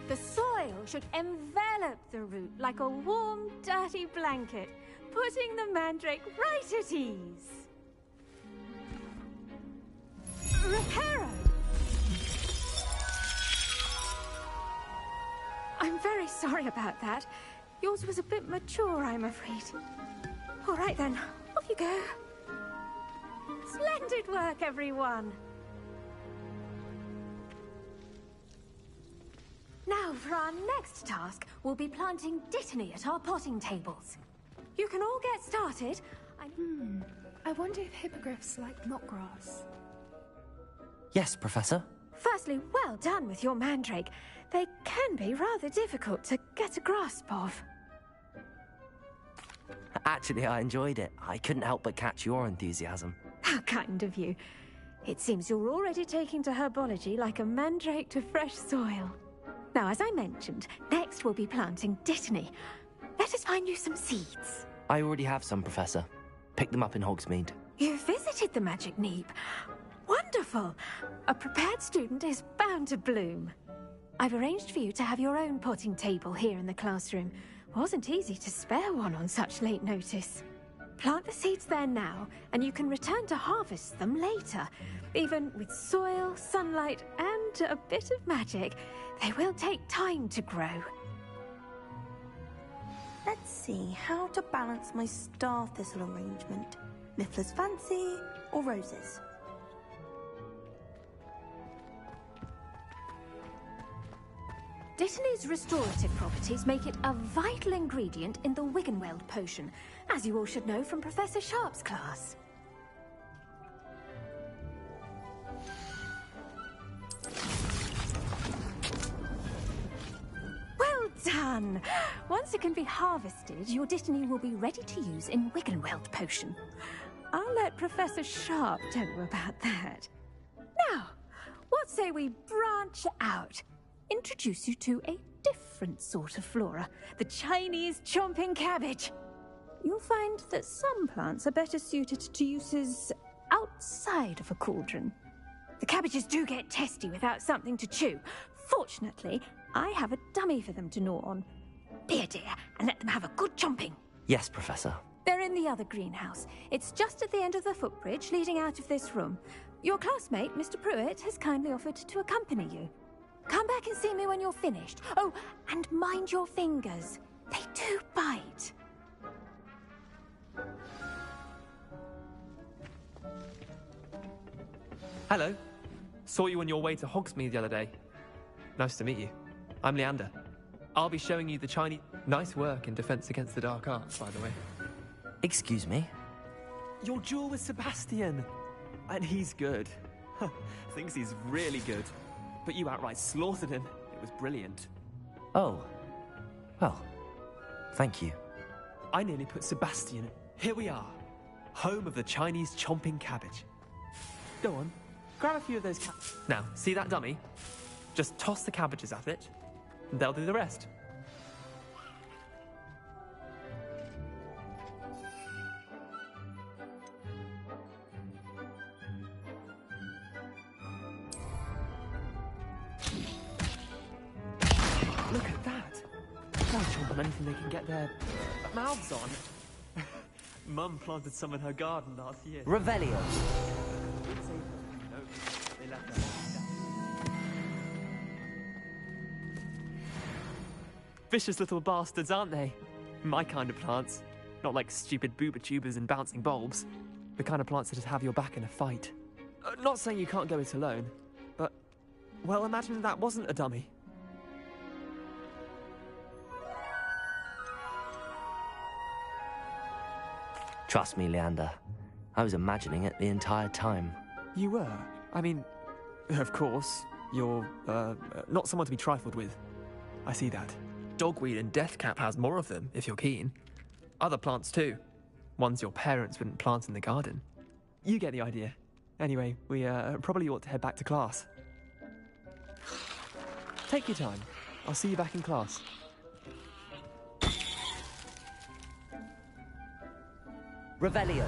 The soil should envelop the root like a warm, dirty blanket, putting the mandrake right at ease. Reparo! I'm very sorry about that. Yours was a bit mature, I'm afraid. All right then, off you go. Splendid work, everyone. Now, for our next task, we'll be planting dittany at our potting tables. You can all get started. I wonder if hippogriffs like knotgrass. Yes, Professor. Firstly, well done with your mandrake. They can be rather difficult to get a grasp of. Actually, I enjoyed it. I couldn't help but catch your enthusiasm. How kind of you. It seems you're already taking to herbology like a mandrake to fresh soil. Now, as I mentioned, next we'll be planting dittany. Let us find you some seeds. I already have some, Professor. Picked them up in Hogsmeade. You visited the Magic Neep. Wonderful! A prepared student is bound to bloom. I've arranged for you to have your own potting table here in the classroom. Wasn't easy to spare one on such late notice. Plant the seeds there now, and you can return to harvest them later. Even with soil, sunlight, and a bit of magic, they will take time to grow. Let's see how to balance my star thistle arrangement. Miffler's Fancy or roses? Dittany's restorative properties make it a vital ingredient in the Wiggenweld potion, as you all should know from Professor Sharp's class. Well done! Once it can be harvested, your dittany will be ready to use in Wiggenweld potion. I'll let Professor Sharp tell you about that. Now, what say we branch out? Introduce you to a different sort of flora, the Chinese chomping cabbage. You'll find that some plants are better suited to uses outside of a cauldron. The cabbages do get testy without something to chew. Fortunately, I have a dummy for them to gnaw on. Be a dear and let them have a good chomping. Yes, Professor. They're in the other greenhouse. It's just at the end of the footbridge leading out of this room. Your classmate, Mr. Pruitt, has kindly offered to accompany you. Come back and see me when you're finished. Oh, and mind your fingers. They do bite. Hello. Saw you on your way to Hogsmeade the other day. Nice to meet you. I'm Leander. I'll be showing you the Chinese... Nice work in Defense Against the Dark Arts, by the way. Excuse me? your duel with Sebastian. And he's good. Thinks he's really good. But you outright slaughtered him. It was brilliant. Oh. Well, thank you. I nearly put Sebastian. Here we are. Home of the Chinese chomping cabbage. Go on, grab a few of those Now, see that dummy? Just toss the cabbages at it, and they'll do the rest. Look at that! They'll chomp on anything they can get their mouths on. Mum planted some in her garden last year. Revelio. They left her. Vicious little bastards, aren't they? My kind of plants. Not like stupid booba tubers and bouncing bulbs. The kind of plants that have your back in a fight. Not saying you can't go it alone, but... well, imagine that wasn't a dummy. Trust me, Leander. I was imagining it the entire time. You were? I mean, of course, you're, not someone to be trifled with. I see that. Dogweed and deathcap has more of them, if you're keen. Other plants too. Ones your parents wouldn't plant in the garden. You get the idea. Anyway, we probably ought to head back to class. Take your time. I'll see you back in class. Revelio.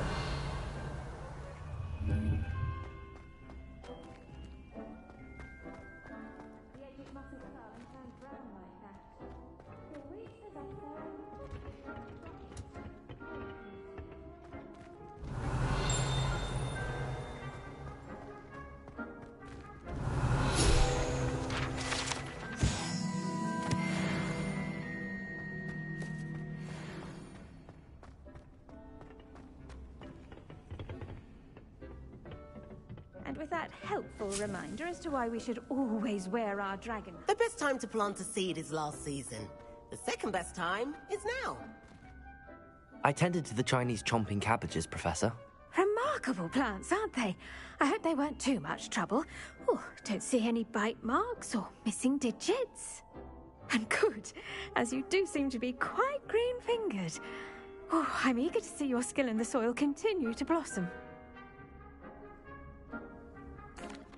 And with that helpful reminder as to why we should always wear our dragon. The best time to plant a seed is last season. The second best time is now. I tended to the Chinese chomping cabbages, Professor. Remarkable plants, aren't they? I hope they weren't too much trouble. Oh, don't see any bite marks or missing digits. And good, as you do seem to be quite green-fingered. Oh, I'm eager to see your skill in the soil continue to blossom.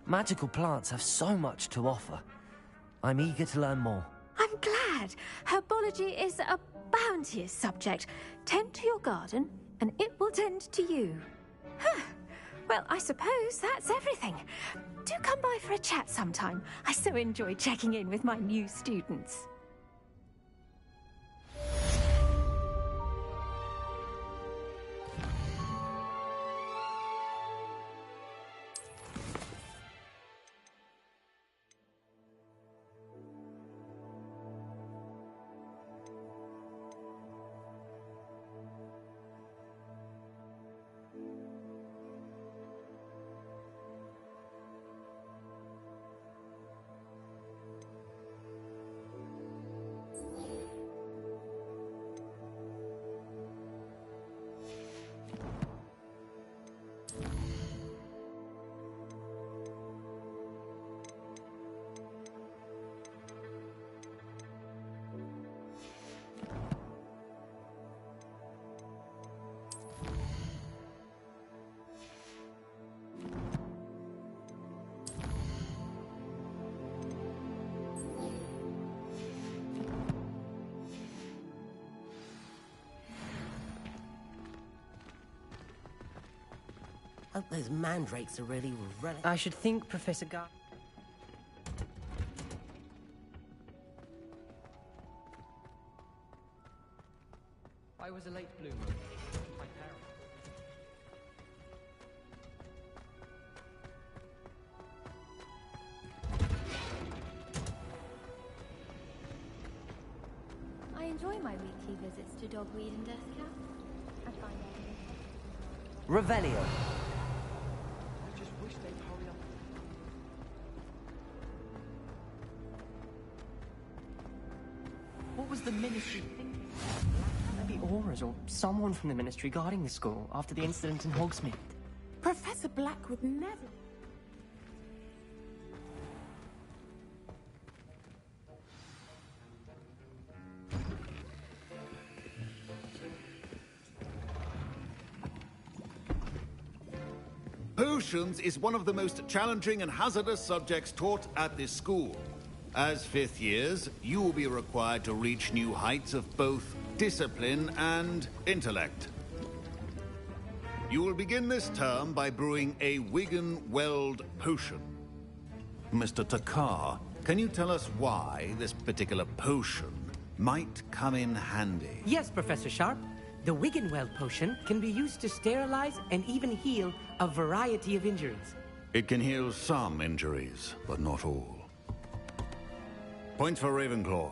Magical plants have so much to offer. I'm eager to learn more. I'm glad. Herbology is a bounteous subject. Tend to your garden, and it will tend to you. Huh. Well, I suppose that's everything. Do come by for a chat sometime. I so enjoy checking in with my new students. Hope those mandrakes are really relic. I should think Professor Gar... I was a late bloomer. My parents... I enjoy my weekly visits to Dogweed and Deathcap. I find that... Revelio. I just wish they'd hurry up. What was the Ministry thinking? That'd be Aurors or someone from the Ministry guarding the school after the incident in Hogsmeade. Professor Black would never... Potions is one of the most challenging and hazardous subjects taught at this school. As fifth years, you will be required to reach new heights of both discipline and intellect. You will begin this term by brewing a Wiggenweld potion. Mr. Takar, can you tell us why this particular potion might come in handy? Yes, Professor Sharp. The Wiggenweld potion can be used to sterilize and even heal a variety of injuries. It can heal some injuries, but not all. Points for Ravenclaw.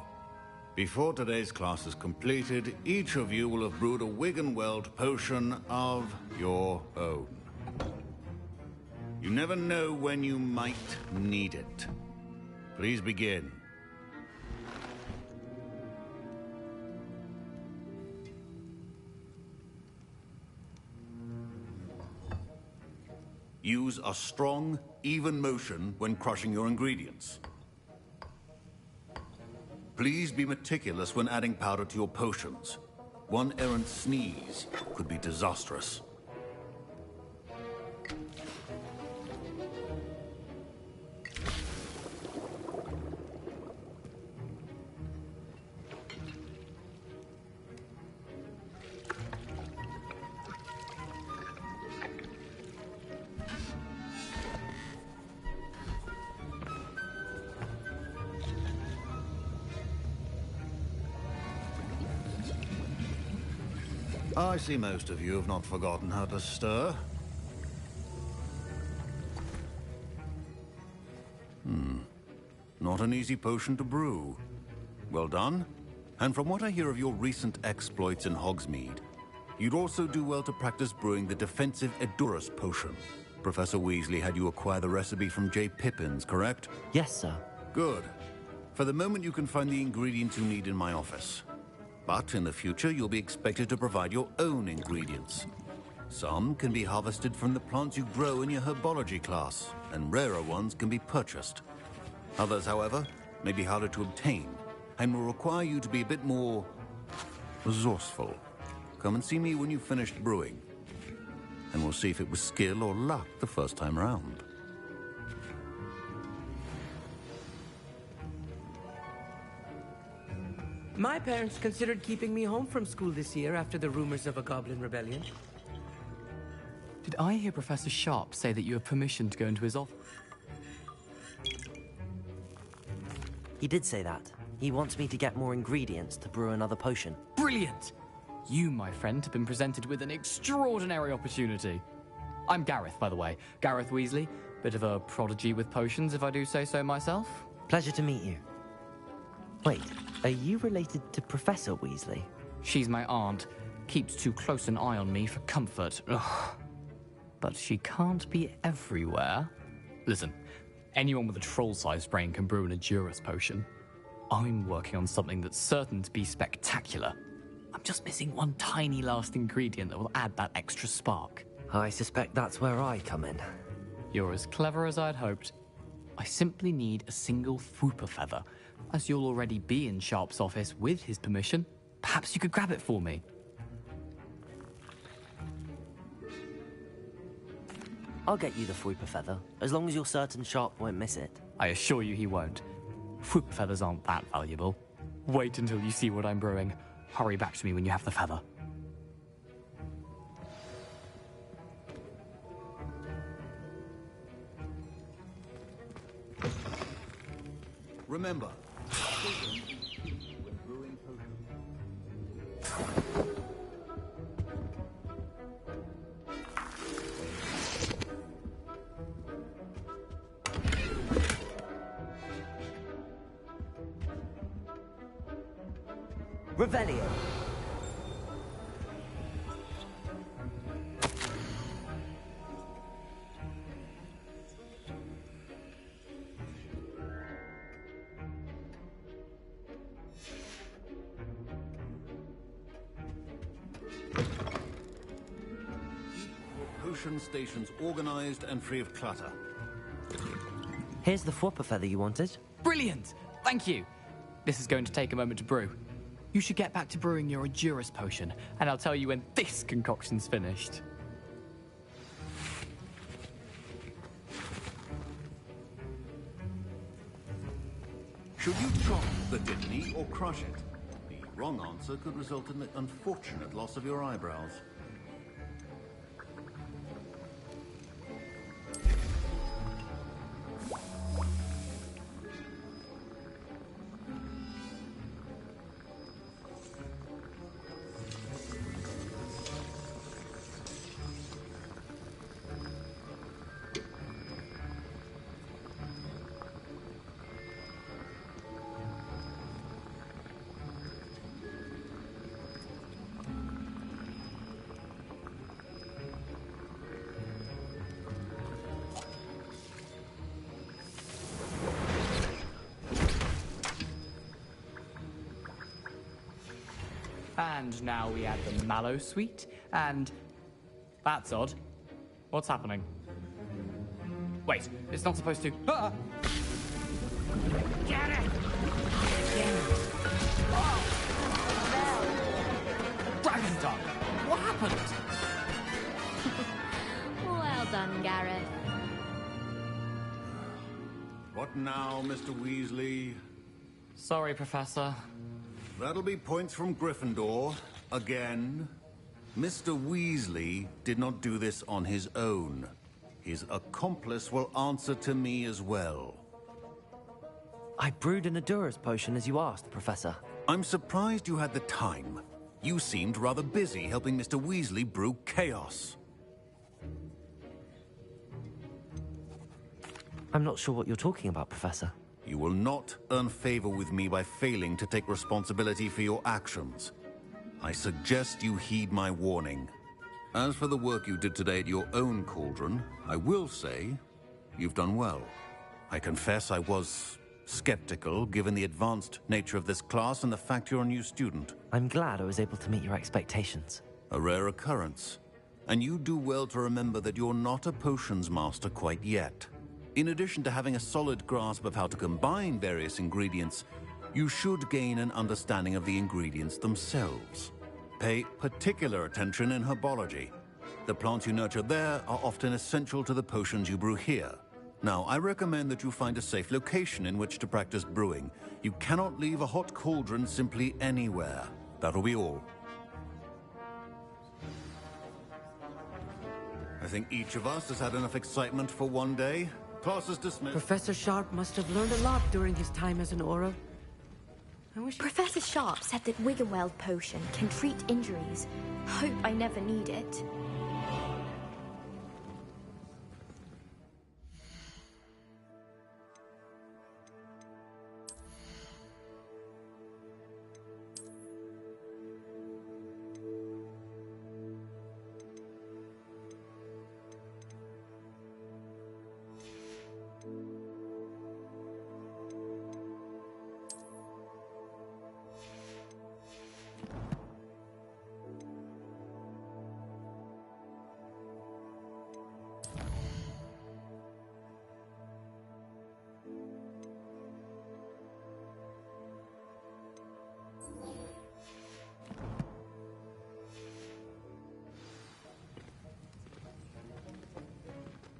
Before today's class is completed, each of you will have brewed a Wiggenweld potion of your own. You never know when you might need it. Please begin. Use a strong, even motion when crushing your ingredients. Please be meticulous when adding powder to your potions. One errant sneeze could be disastrous. I see most of you have not forgotten how to stir. Not an easy potion to brew. Well done. And from what I hear of your recent exploits in Hogsmeade, you'd also do well to practice brewing the defensive Edurus potion. Professor Weasley had you acquire the recipe from J. Pippins, correct? Yes, sir. Good. For the moment, you can find the ingredients you need in my office. But in the future, you'll be expected to provide your own ingredients. Some can be harvested from the plants you grow in your herbology class, and rarer ones can be purchased. Others, however, may be harder to obtain, and will require you to be a bit more resourceful. Come and see me when you've finished brewing, and we'll see if it was skill or luck the first time round. My parents considered keeping me home from school this year after the rumors of a goblin rebellion. Did I hear Professor Sharp say that you have permission to go into his office? He did say that. He wants me to get more ingredients to brew another potion. Brilliant! You, my friend, have been presented with an extraordinary opportunity. I'm Gareth, by the way. Gareth Weasley. Bit of a prodigy with potions, if I do say so myself. Pleasure to meet you. Wait, are you related to Professor Weasley? She's my aunt. Keeps too close an eye on me for comfort. Ugh. But she can't be everywhere. Listen, anyone with a troll-sized brain can brew an Edurus potion. I'm working on something that's certain to be spectacular. I'm just missing one tiny last ingredient that will add that extra spark. I suspect that's where I come in. You're as clever as I'd hoped. I simply need a single Fwooper feather. As you'll already be in Sharp's office with his permission, perhaps you could grab it for me. I'll get you the Fwooper feather, as long as you're certain Sharp won't miss it. I assure you he won't. Fwooper feathers aren't that valuable. Wait until you see what I'm brewing. Hurry back to me when you have the feather. Remember, Revelio. entrance stations organized and free of clutter. Here's the Fwopper feather you wanted. Brilliant! Thank you. This is going to take a moment to brew. You should get back to brewing your Edurus potion, and I'll tell you when this concoction's finished. Should you drop the Dittany or crush it? The wrong answer could result in the unfortunate loss of your eyebrows. And now we add the mallow sweet, and... That's odd. What's happening? Wait, it's not supposed to... Ah! Get it! Dragon tongue! What happened? Well done, Gareth. What now, Mr. Weasley? Sorry, Professor. That'll be points from Gryffindor. Again. Mr. Weasley did not do this on his own. His accomplice will answer to me as well. I brewed an Edurus potion as you asked, Professor. I'm surprised you had the time. You seemed rather busy helping Mr. Weasley brew chaos. I'm not sure what you're talking about, Professor. You will not earn favor with me by failing to take responsibility for your actions. I suggest you heed my warning. As for the work you did today at your own cauldron, I will say you've done well. I confess I was skeptical, given the advanced nature of this class and the fact you're a new student. I'm glad I was able to meet your expectations. A rare occurrence. And you do well to remember that you're not a potions master quite yet. In addition to having a solid grasp of how to combine various ingredients, you should gain an understanding of the ingredients themselves. Pay particular attention in herbology. The plants you nurture there are often essential to the potions you brew here. Now, I recommend that you find a safe location in which to practice brewing. You cannot leave a hot cauldron simply anywhere. That'll be all. I think each of us has had enough excitement for one day. Class is dismissed. Professor Sharp must have learned a lot during his time as an Auror. Professor Sharp said that Wiggenweld potion can treat injuries. Hope I never need it.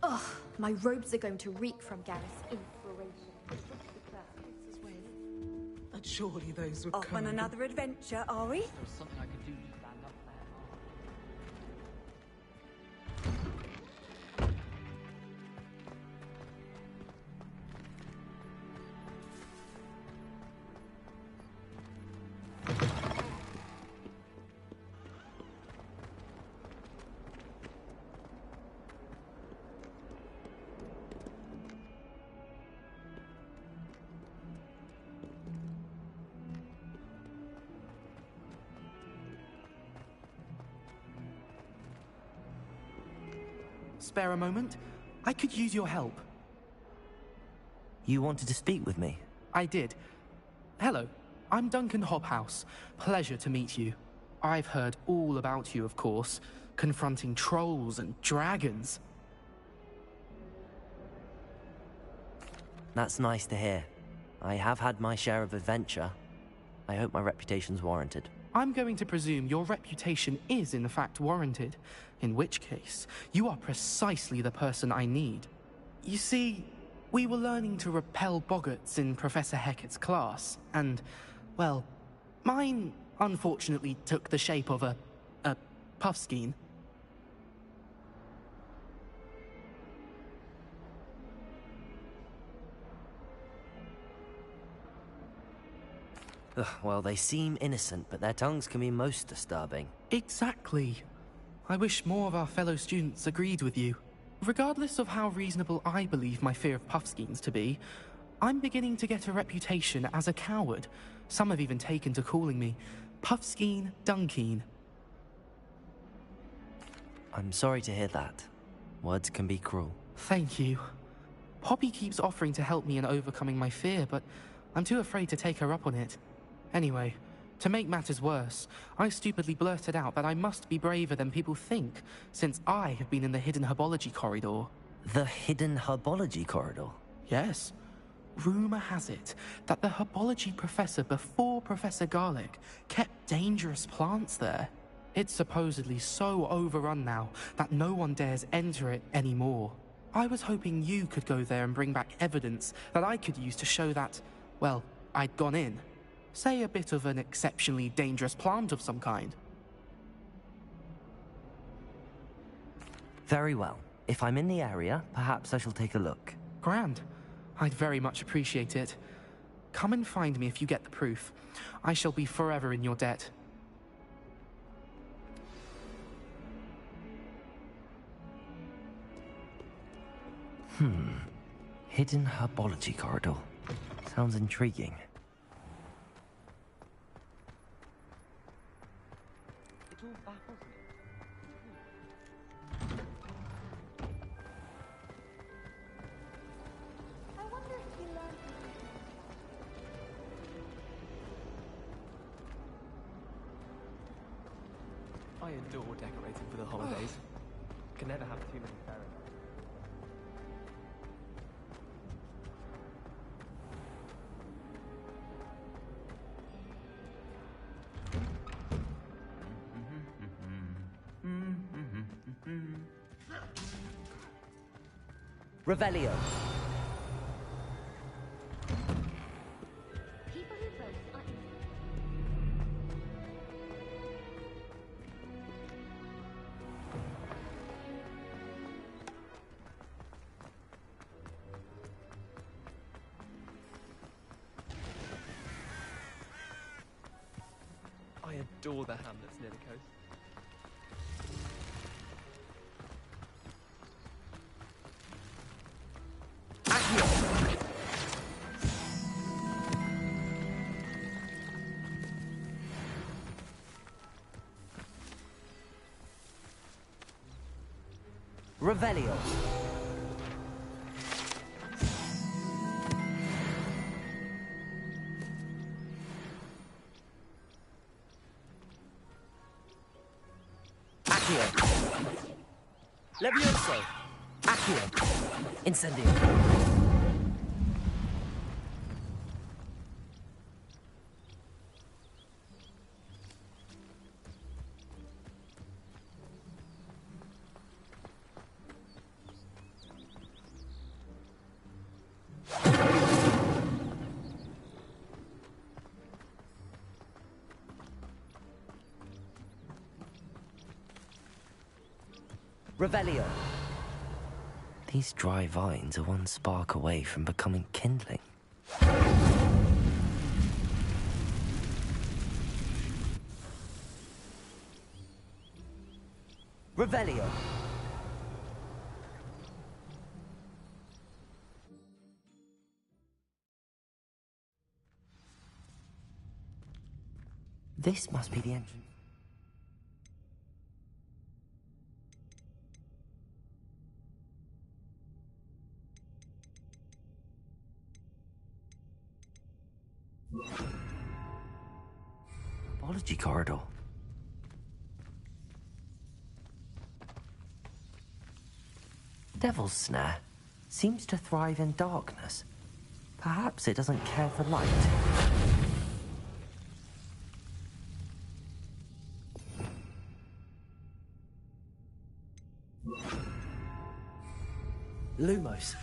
Ugh, my robes are going to reek from Gareth's inspiration. And surely those would off on another adventure, are we? There's something I could do to stand up there. Spare a moment? I could use your help. You wanted to speak with me? I did. Hello, I'm Duncan Hobhouse. Pleasure to meet you. I've heard all about you, of course. confronting trolls and dragons. That's nice to hear. I have had my share of adventure. I hope my reputation's warranted. I'm going to presume your reputation is in fact warranted, in which case, you are precisely the person I need. You see, we were learning to repel boggarts in Professor Hecat's class, and, well, mine unfortunately took the shape of a puffskein. Ugh, well, they seem innocent, but their tongues can be most disturbing. Exactly. I wish more of our fellow students agreed with you. Regardless of how reasonable I believe my fear of puffskeins to be, I'm beginning to get a reputation as a coward. Some have even taken to calling me Puffskeen Dunkeen. I'm sorry to hear that. Words can be cruel. Thank you. Poppy keeps offering to help me in overcoming my fear, but I'm too afraid to take her up on it. Anyway, to make matters worse, I stupidly blurted out that I must be braver than people think, since I have been in the hidden herbology corridor. The hidden herbology corridor? Yes. Rumor has it that the herbology professor before Professor Garlic kept dangerous plants there. It's supposedly so overrun now that no one dares enter it anymore. I was hoping you could go there and bring back evidence that I could use to show that, well, I'd gone in. Say a bit of an exceptionally dangerous plant of some kind. Very well. If I'm in the area, perhaps I shall take a look. Grand. I'd very much appreciate it. Come and find me if you get the proof. I shall be forever in your debt. Hidden herbology corridor. Sounds intriguing. I adore decorating for the holidays. Can never have too many fairy. Revelio. I adore the hamlets near the coast. Revelio. Accio. Levioso. Accio. Incendio. Revelio. These dry vines are one spark away from becoming kindling. Revelio. This must be the entrance. Herbology corridor. Devil's Snare seems to thrive in darkness. Perhaps it doesn't care for light. Lumos.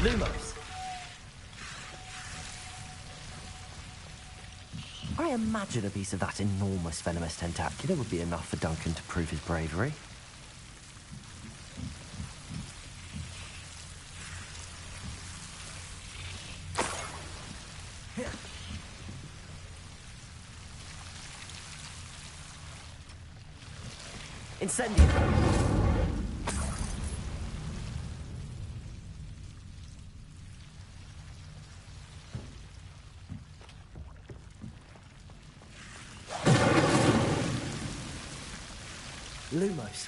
Lumos. I imagine a piece of that enormous venomous tentacular would be enough for Duncan to prove his bravery. Incendio. Lumos.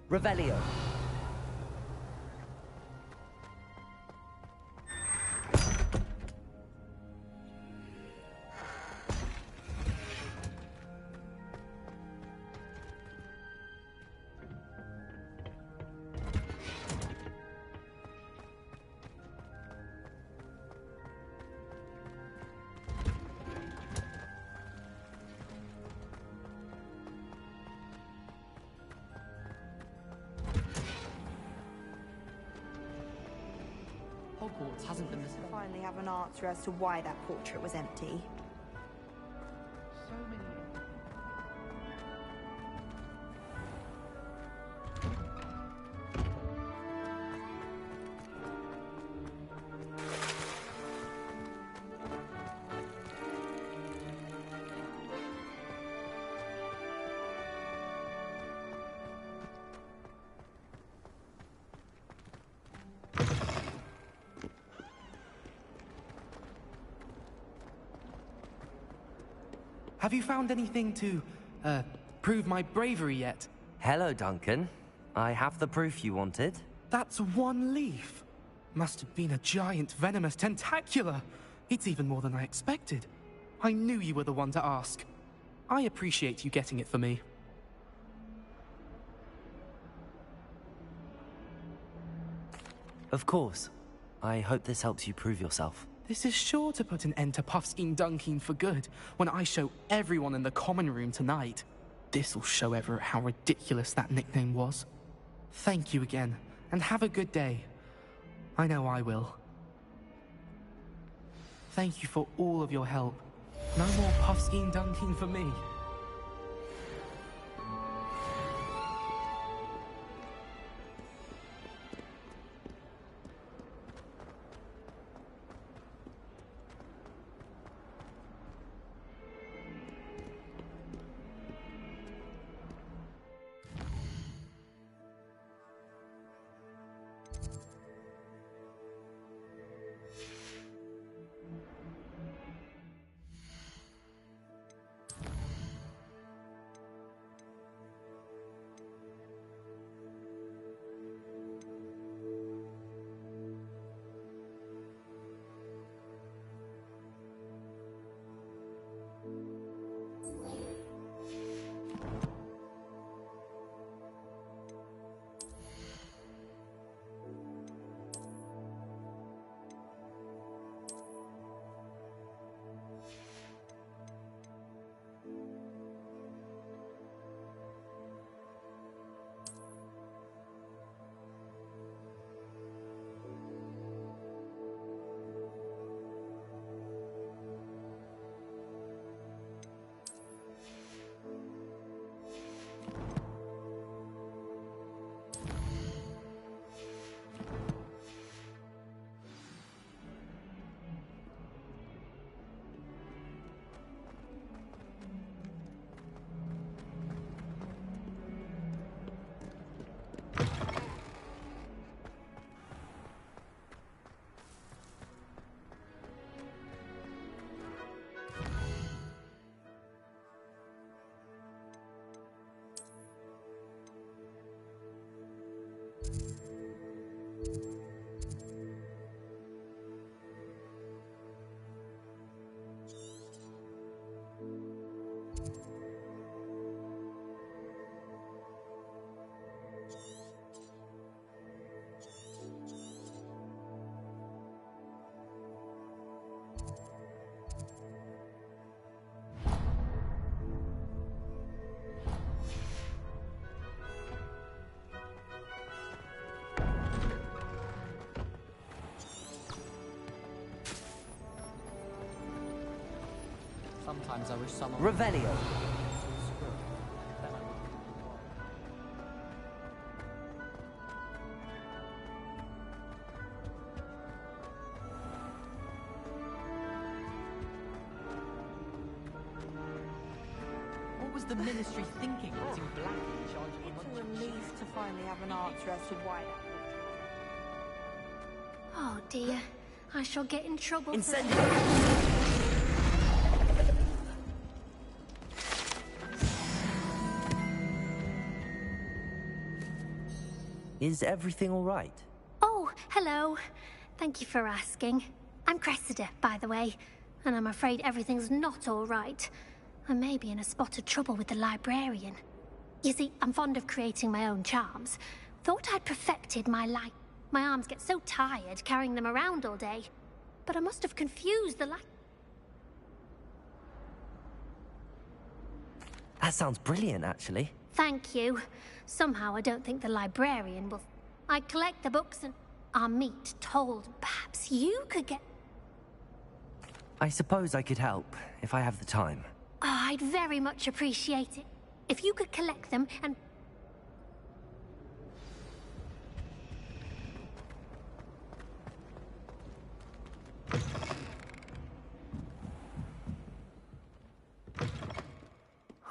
Revelio. Hogwarts hasn't been the same. Finally have an answer as to why that portrait was empty. Have you found anything to, prove my bravery yet? Hello, Duncan. I have the proof you wanted. That's one leaf. Must have been a giant venomous tentacula. It's even more than I expected. I knew you were the one to ask. I appreciate you getting it for me. Of course. I hope this helps you prove yourself. This is sure to put an end to Puffskein Dunkin for good when I show everyone in the common room tonight. This'll show Everett how ridiculous that nickname was. Thank you again, and have a good day. I know I will. Thank you for all of your help. No more Puffskein Dunkin for me. Sometimes I wish someone... Revelio. What was the Ministry thinking, putting Black in charge of It's a relief to finally have an answer as to why that... Oh dear, I shall get in trouble. Is everything all right? Oh, hello. Thank you for asking. I'm Cressida, by the way, and I'm afraid everything's not all right. I may be in a spot of trouble with the librarian. You see, I'm fond of creating my own charms. Thought I'd perfected my light. My arms get so tired carrying them around all day. But I must have confused the light. That sounds brilliant, actually. Thank you. Somehow I don't think the librarian will... I collect the books and... Our meet told perhaps you could get... I suppose I could help, if I have the time. Oh, I'd very much appreciate it. If you could collect them and...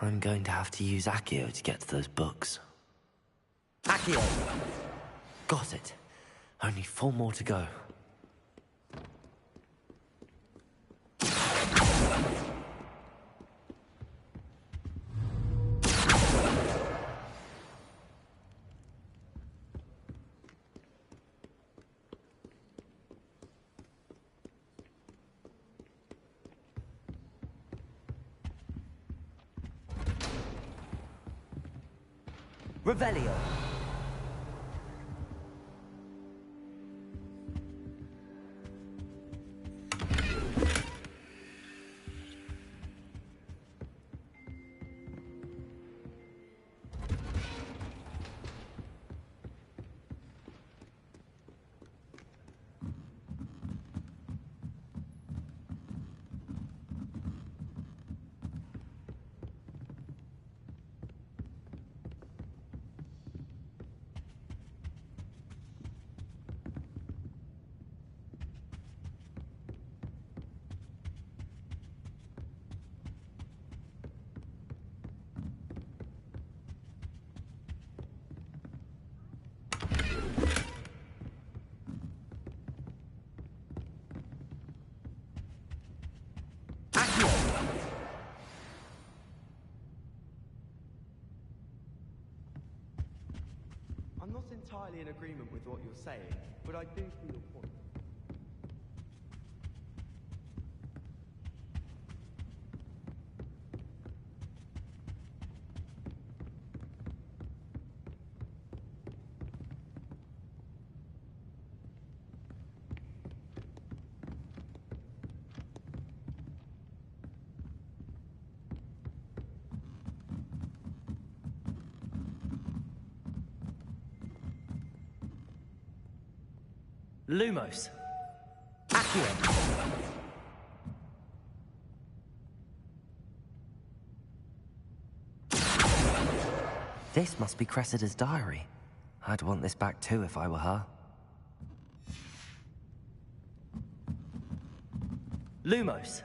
I'm going to have to use Accio to get to those books. Accio! Got it. Only 4 more to go. Revelio. I'm not entirely in agreement with what you're saying, but I do see your point. Lumos. Accio. This must be Cressida's diary. I'd want this back too if I were her. Lumos.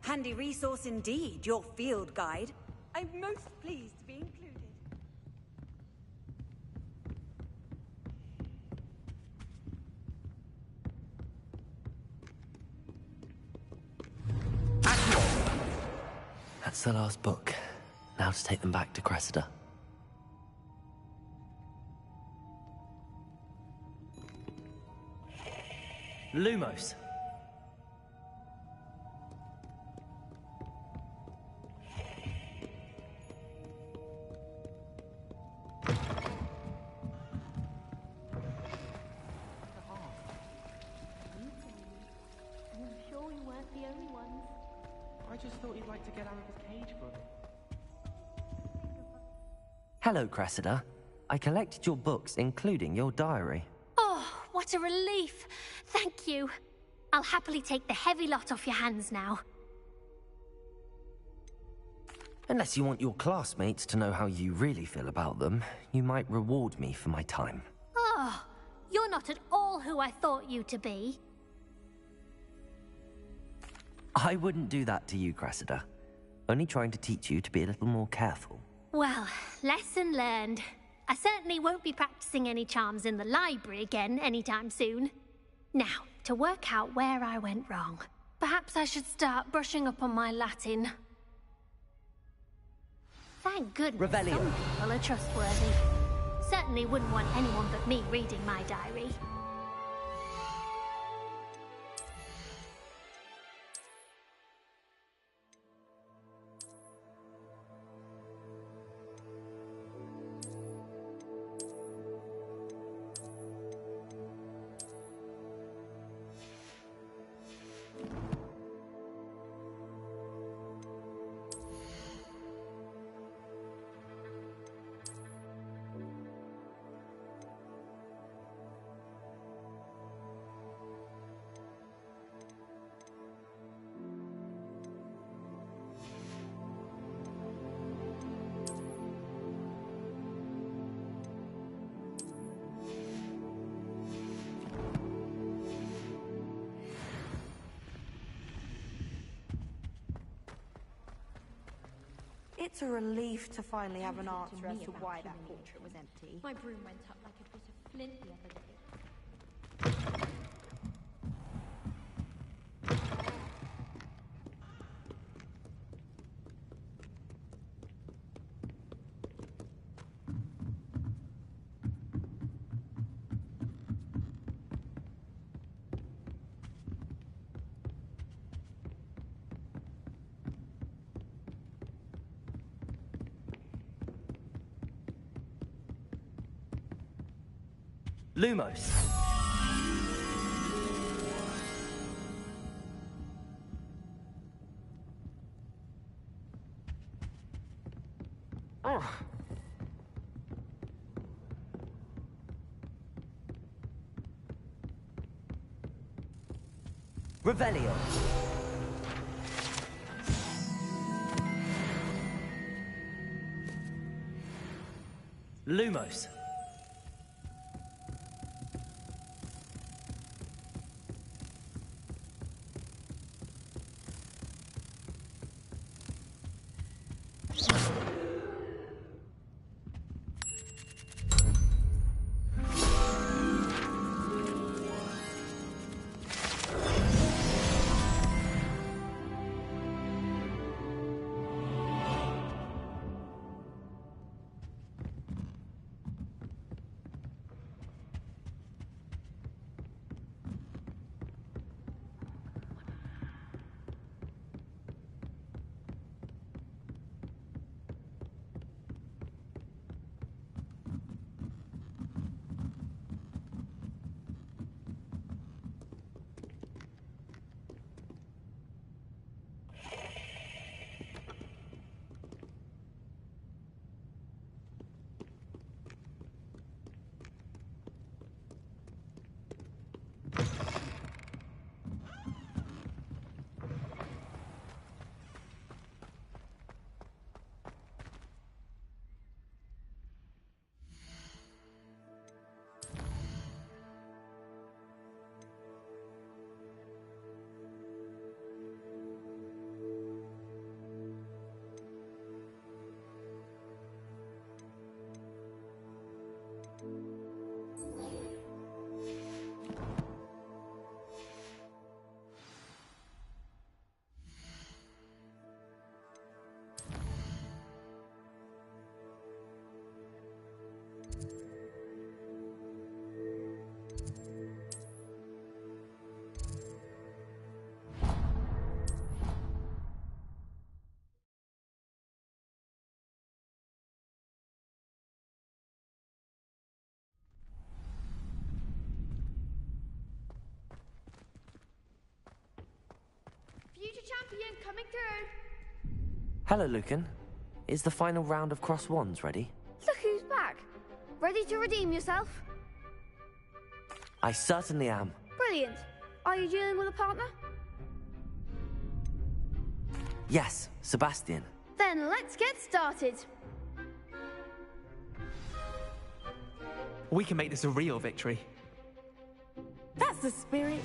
Handy resource indeed, your field guide. I'm most pleased to be included. That's the last book. Now to take them back to Cressida. Lumos. I'm sure we weren't the only ones. I just thought he'd like to get out of his cage for a bit. Hello, Cressida. I collected your books, including your diary. Oh, what a relief. Thank you. I'll happily take the heavy lot off your hands now. Unless you want your classmates to know how you really feel about them, you might reward me for my time. Oh, you're not at all who I thought you to be. I wouldn't do that to you, Cressida. Only trying to teach you to be a little more careful. Well, lesson learned. I certainly won't be practicing any charms in the library again anytime soon. Now, to work out where I went wrong. Perhaps I should start brushing up on my Latin. Thank goodness Revelio. some people are trustworthy. Certainly wouldn't want anyone but me reading my diary. It's a relief to finally have an answer as to why that portrait was empty. My broom went up like a bit of flint the other day. Lumos. Oh. Revelio. Lumos. Ian, coming through. Hello, Lucan. Is the final round of cross wands ready? Look who's back. Ready to redeem yourself? I certainly am. Brilliant. Are you dealing with a partner? Yes, Sebastian. Then let's get started. We can make this a real victory. That's the spirit.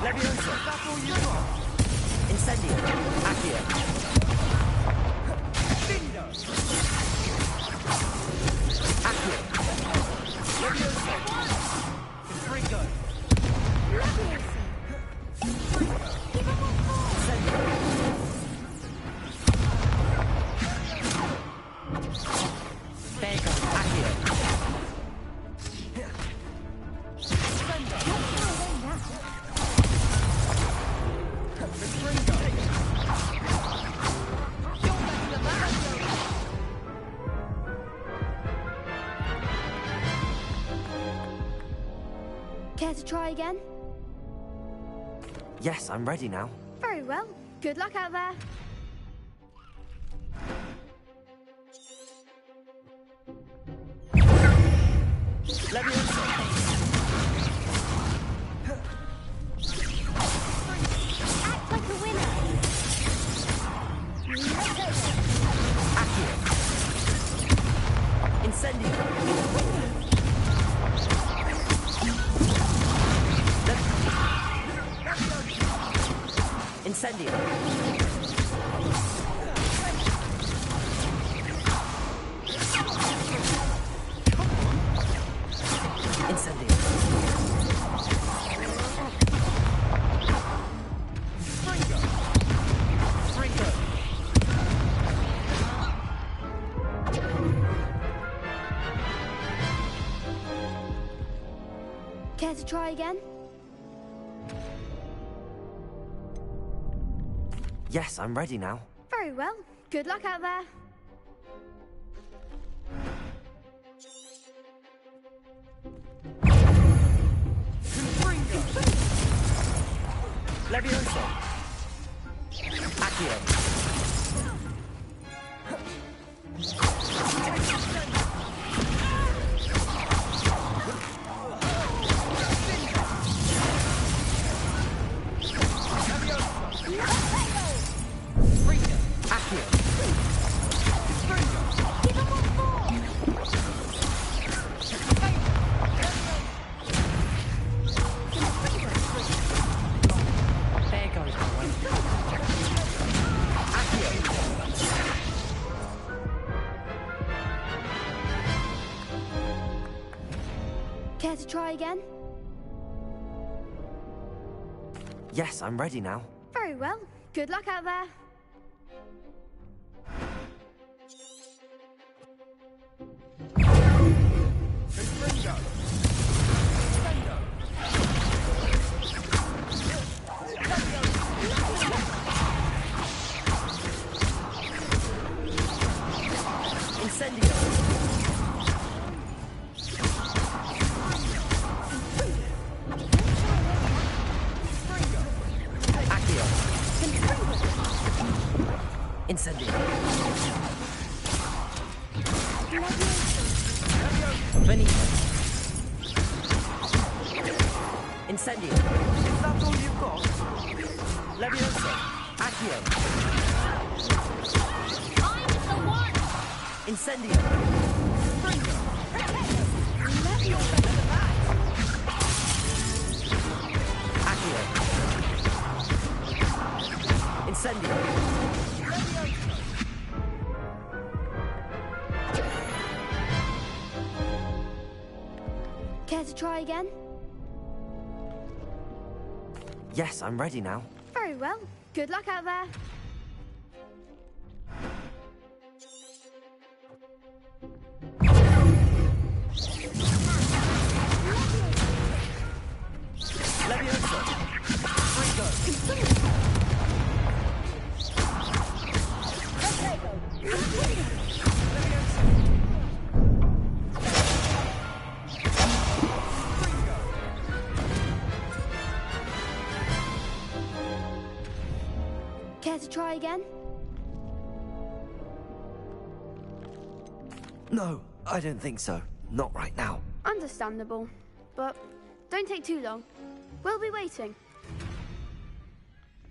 Levioso, that's all you got. Incendio, Accio. Lindo. Accio. Levioso. Fringo. Levioso. Incendio. There you go, Accio. Care to try again? Yes, I'm ready now. Very well. Good luck out there. Levioso. Act like a winner. Accio. Incendio. Incendio. Incendio. Fringo. Fringo. Care to try again? Yes, I'm ready now. Very well. Good luck out there. Levioso. Accio. Accio. There goes my one. Accio. Care to try again? Yes, I'm ready now. Very well. Good luck out there. Incendio. Accio. Incendio. Benito. Incendio. Is that all you've got? Levioso. Accio. I'm the one! Incendio. Accio. Incendio. Care to try again? Yes, I'm ready now. Very well. Good luck out there. Levioso. Fringo. Care to try again? No, I don't think so. Not right now. Understandable. But don't take too long. We'll be waiting.